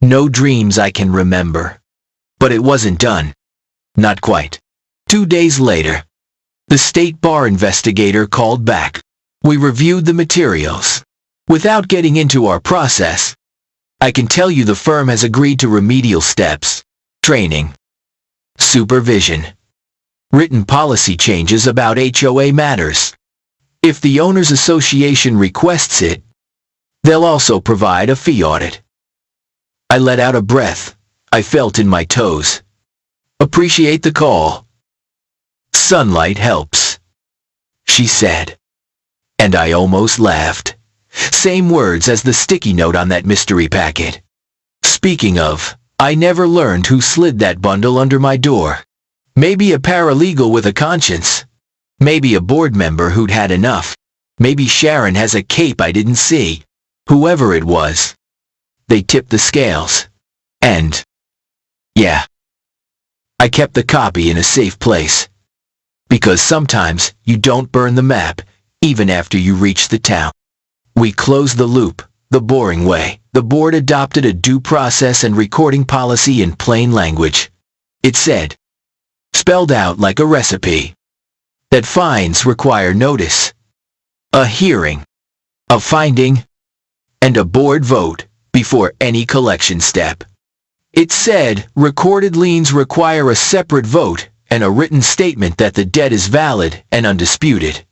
No dreams I can remember. But it wasn't done. Not quite. 2 days later, the state bar investigator called back. We reviewed the materials. Without getting into our process, I can tell you the firm has agreed to remedial steps, training, supervision, written policy changes about HOA matters. If the Owners Association requests it, they'll also provide a fee audit. I let out a breath. I felt in my toes. Appreciate the call. Sunlight helps, she said. And I almost laughed. Same words as the sticky note on that mystery packet. Speaking of, I never learned who slid that bundle under my door. Maybe a paralegal with a conscience. Maybe a board member who'd had enough. Maybe Sharon has a cape I didn't see. Whoever it was, they tipped the scales. And, yeah, I kept the copy in a safe place. Because sometimes you don't burn the map, even after you reach the town. We closed the loop, the boring way. The board adopted a due process and recording policy in plain language. It said, spelled out like a recipe, that fines require notice, a hearing, a finding, and a board vote before any collection step. It said recorded liens require a separate vote and a written statement that the debt is valid and undisputed.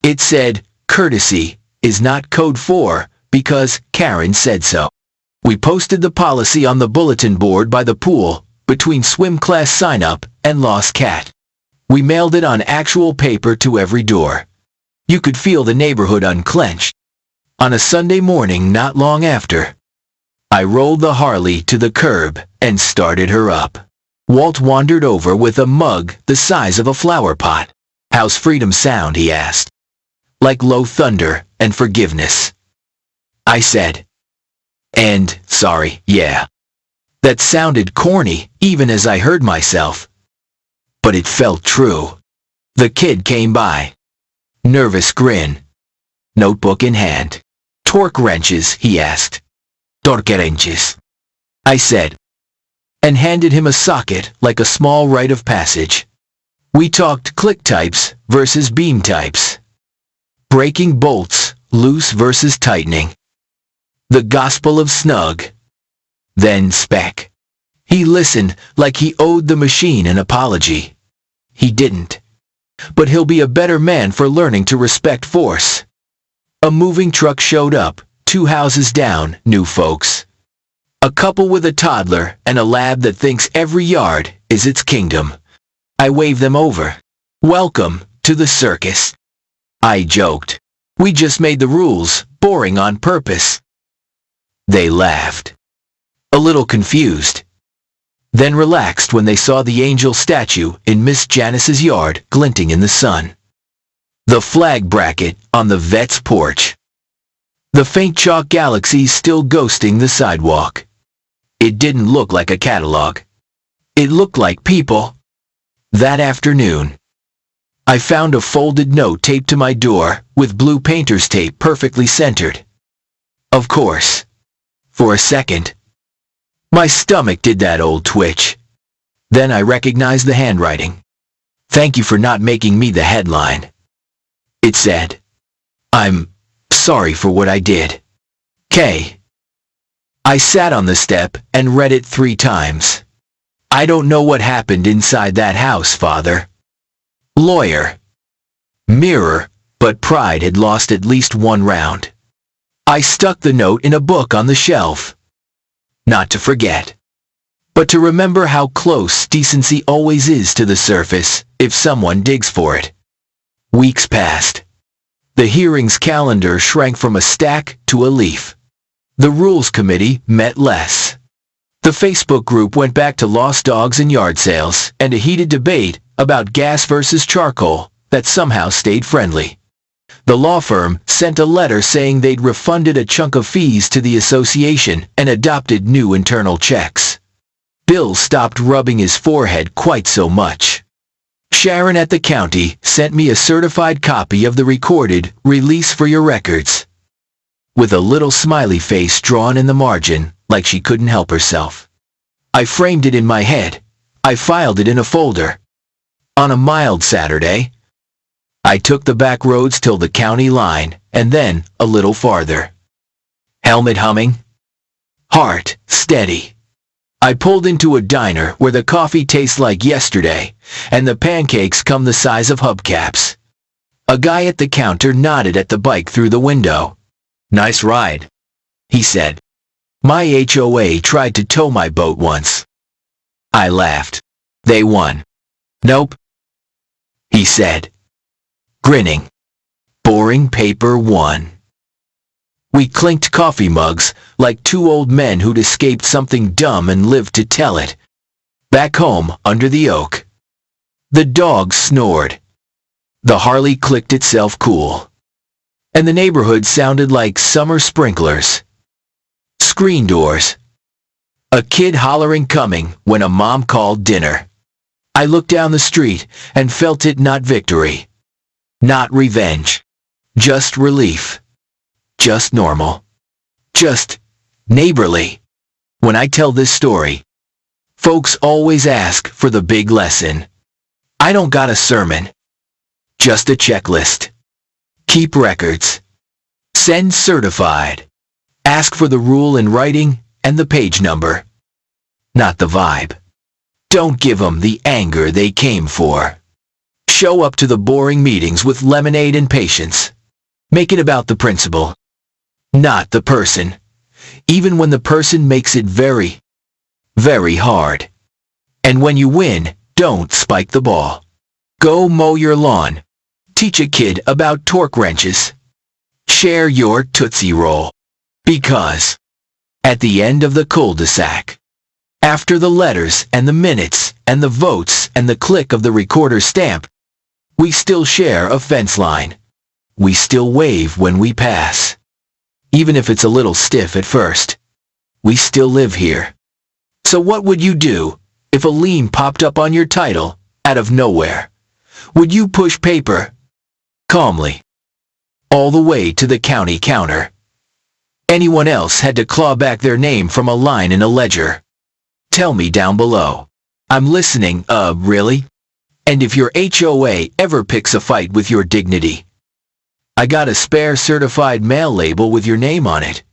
It said courtesy is not code for because Karen said so. We posted the policy on the bulletin board by the pool between swim class sign-up and Lost Cat. We mailed it on actual paper to every door. You could feel the neighborhood unclench. On a Sunday morning not long after, I rolled the Harley to the curb and started her up. Walt wandered over with a mug the size of a flower pot. How's freedom sound, he asked. Like low thunder and forgiveness, I said. And, sorry, yeah. That sounded corny, even as I heard myself. But it felt true. The kid came by. Nervous grin. Notebook in hand. Torque wrenches, he asked. Torque wrenches, I said. And handed him a socket like a small rite of passage. We talked click types versus beam types. Breaking bolts, loose versus tightening. The gospel of snug. Then spec. He listened like he owed the machine an apology. He didn't. But he'll be a better man for learning to respect force. A moving truck showed up, 2 houses down, new folks. A couple with a toddler and a lab that thinks every yard is its kingdom. I waved them over. Welcome to the circus. I joked. We just made the rules boring on purpose. They laughed. A little confused. then relaxed when they saw the angel statue in Miss Janice's yard glinting in the sun. The flag bracket on the vet's porch. The faint chalk galaxies still ghosting the sidewalk. It didn't look like a catalog. It looked like people. That afternoon, I found a folded note taped to my door with blue painter's tape perfectly centered. Of course, for a second, my stomach did that old twitch. Then I recognized the handwriting. "Thank you for not making me the headline," it said. "I'm sorry for what I did. K." I sat on the step and read it 3 times. I don't know what happened inside that house, Father. Lawyer. Mirror, but pride had lost at least 1 round. I stuck the note in a book on the shelf. Not to forget, but to remember how close decency always is to the surface if someone digs for it. Weeks passed. The hearings calendar shrank from a stack to a leaf. The Rules Committee met less. The Facebook group went back to lost dogs and yard sales and a heated debate about gas versus charcoal that somehow stayed friendly. The law firm sent a letter saying they'd refunded a chunk of fees to the association and adopted new internal checks. Bill stopped rubbing his forehead quite so much. Sharon at the county sent me a certified copy of the recorded release for your records, with a little smiley face drawn in the margin, like she couldn't help herself. I framed it in my head. I filed it in a folder. On a mild Saturday, I took the back roads till the county line, and then a little farther. Helmet humming. Heart steady. I pulled into a diner where the coffee tastes like yesterday, and the pancakes come the size of hubcaps. A guy at the counter nodded at the bike through the window. "Nice ride," he said. "My HOA tried to tow my boat once." I laughed. "They won." "Nope," he said, grinning. "Boring paper won." We clinked coffee mugs like 2 old men who'd escaped something dumb and lived to tell it. Back home, under the oak, the dog snored. The Harley clicked itself cool. And the neighborhood sounded like summer sprinklers. Screen doors. A kid hollering coming when a mom called dinner. I looked down the street and felt it not victory. Not revenge. Just relief. Just normal. Just neighborly. When I tell this story, folks always ask for the big lesson. I don't got a sermon. Just a checklist. Keep records. Send certified. Ask for the rule in writing and the page number. Not the vibe. Don't give them the anger they came for. Show up to the boring meetings with lemonade and patience. Make it about the principle, not the person, even when the person makes it very, very hard. And when you win, don't spike the ball. Go mow your lawn. Teach a kid about torque wrenches. Share your Tootsie Roll. Because at the end of the cul-de-sac, after the letters and the minutes and the votes and the click of the recorder stamp, we still share a fence line. We still wave when we pass. Even if it's a little stiff at first. We still live here. So what would you do if a lien popped up on your title out of nowhere? Would you push paper calmly all the way to the county counter? Anyone else had to claw back their name from a line in a ledger? Tell me down below. I'm listening, really? And if your HOA ever picks a fight with your dignity, I got a spare certified mail label with your name on it.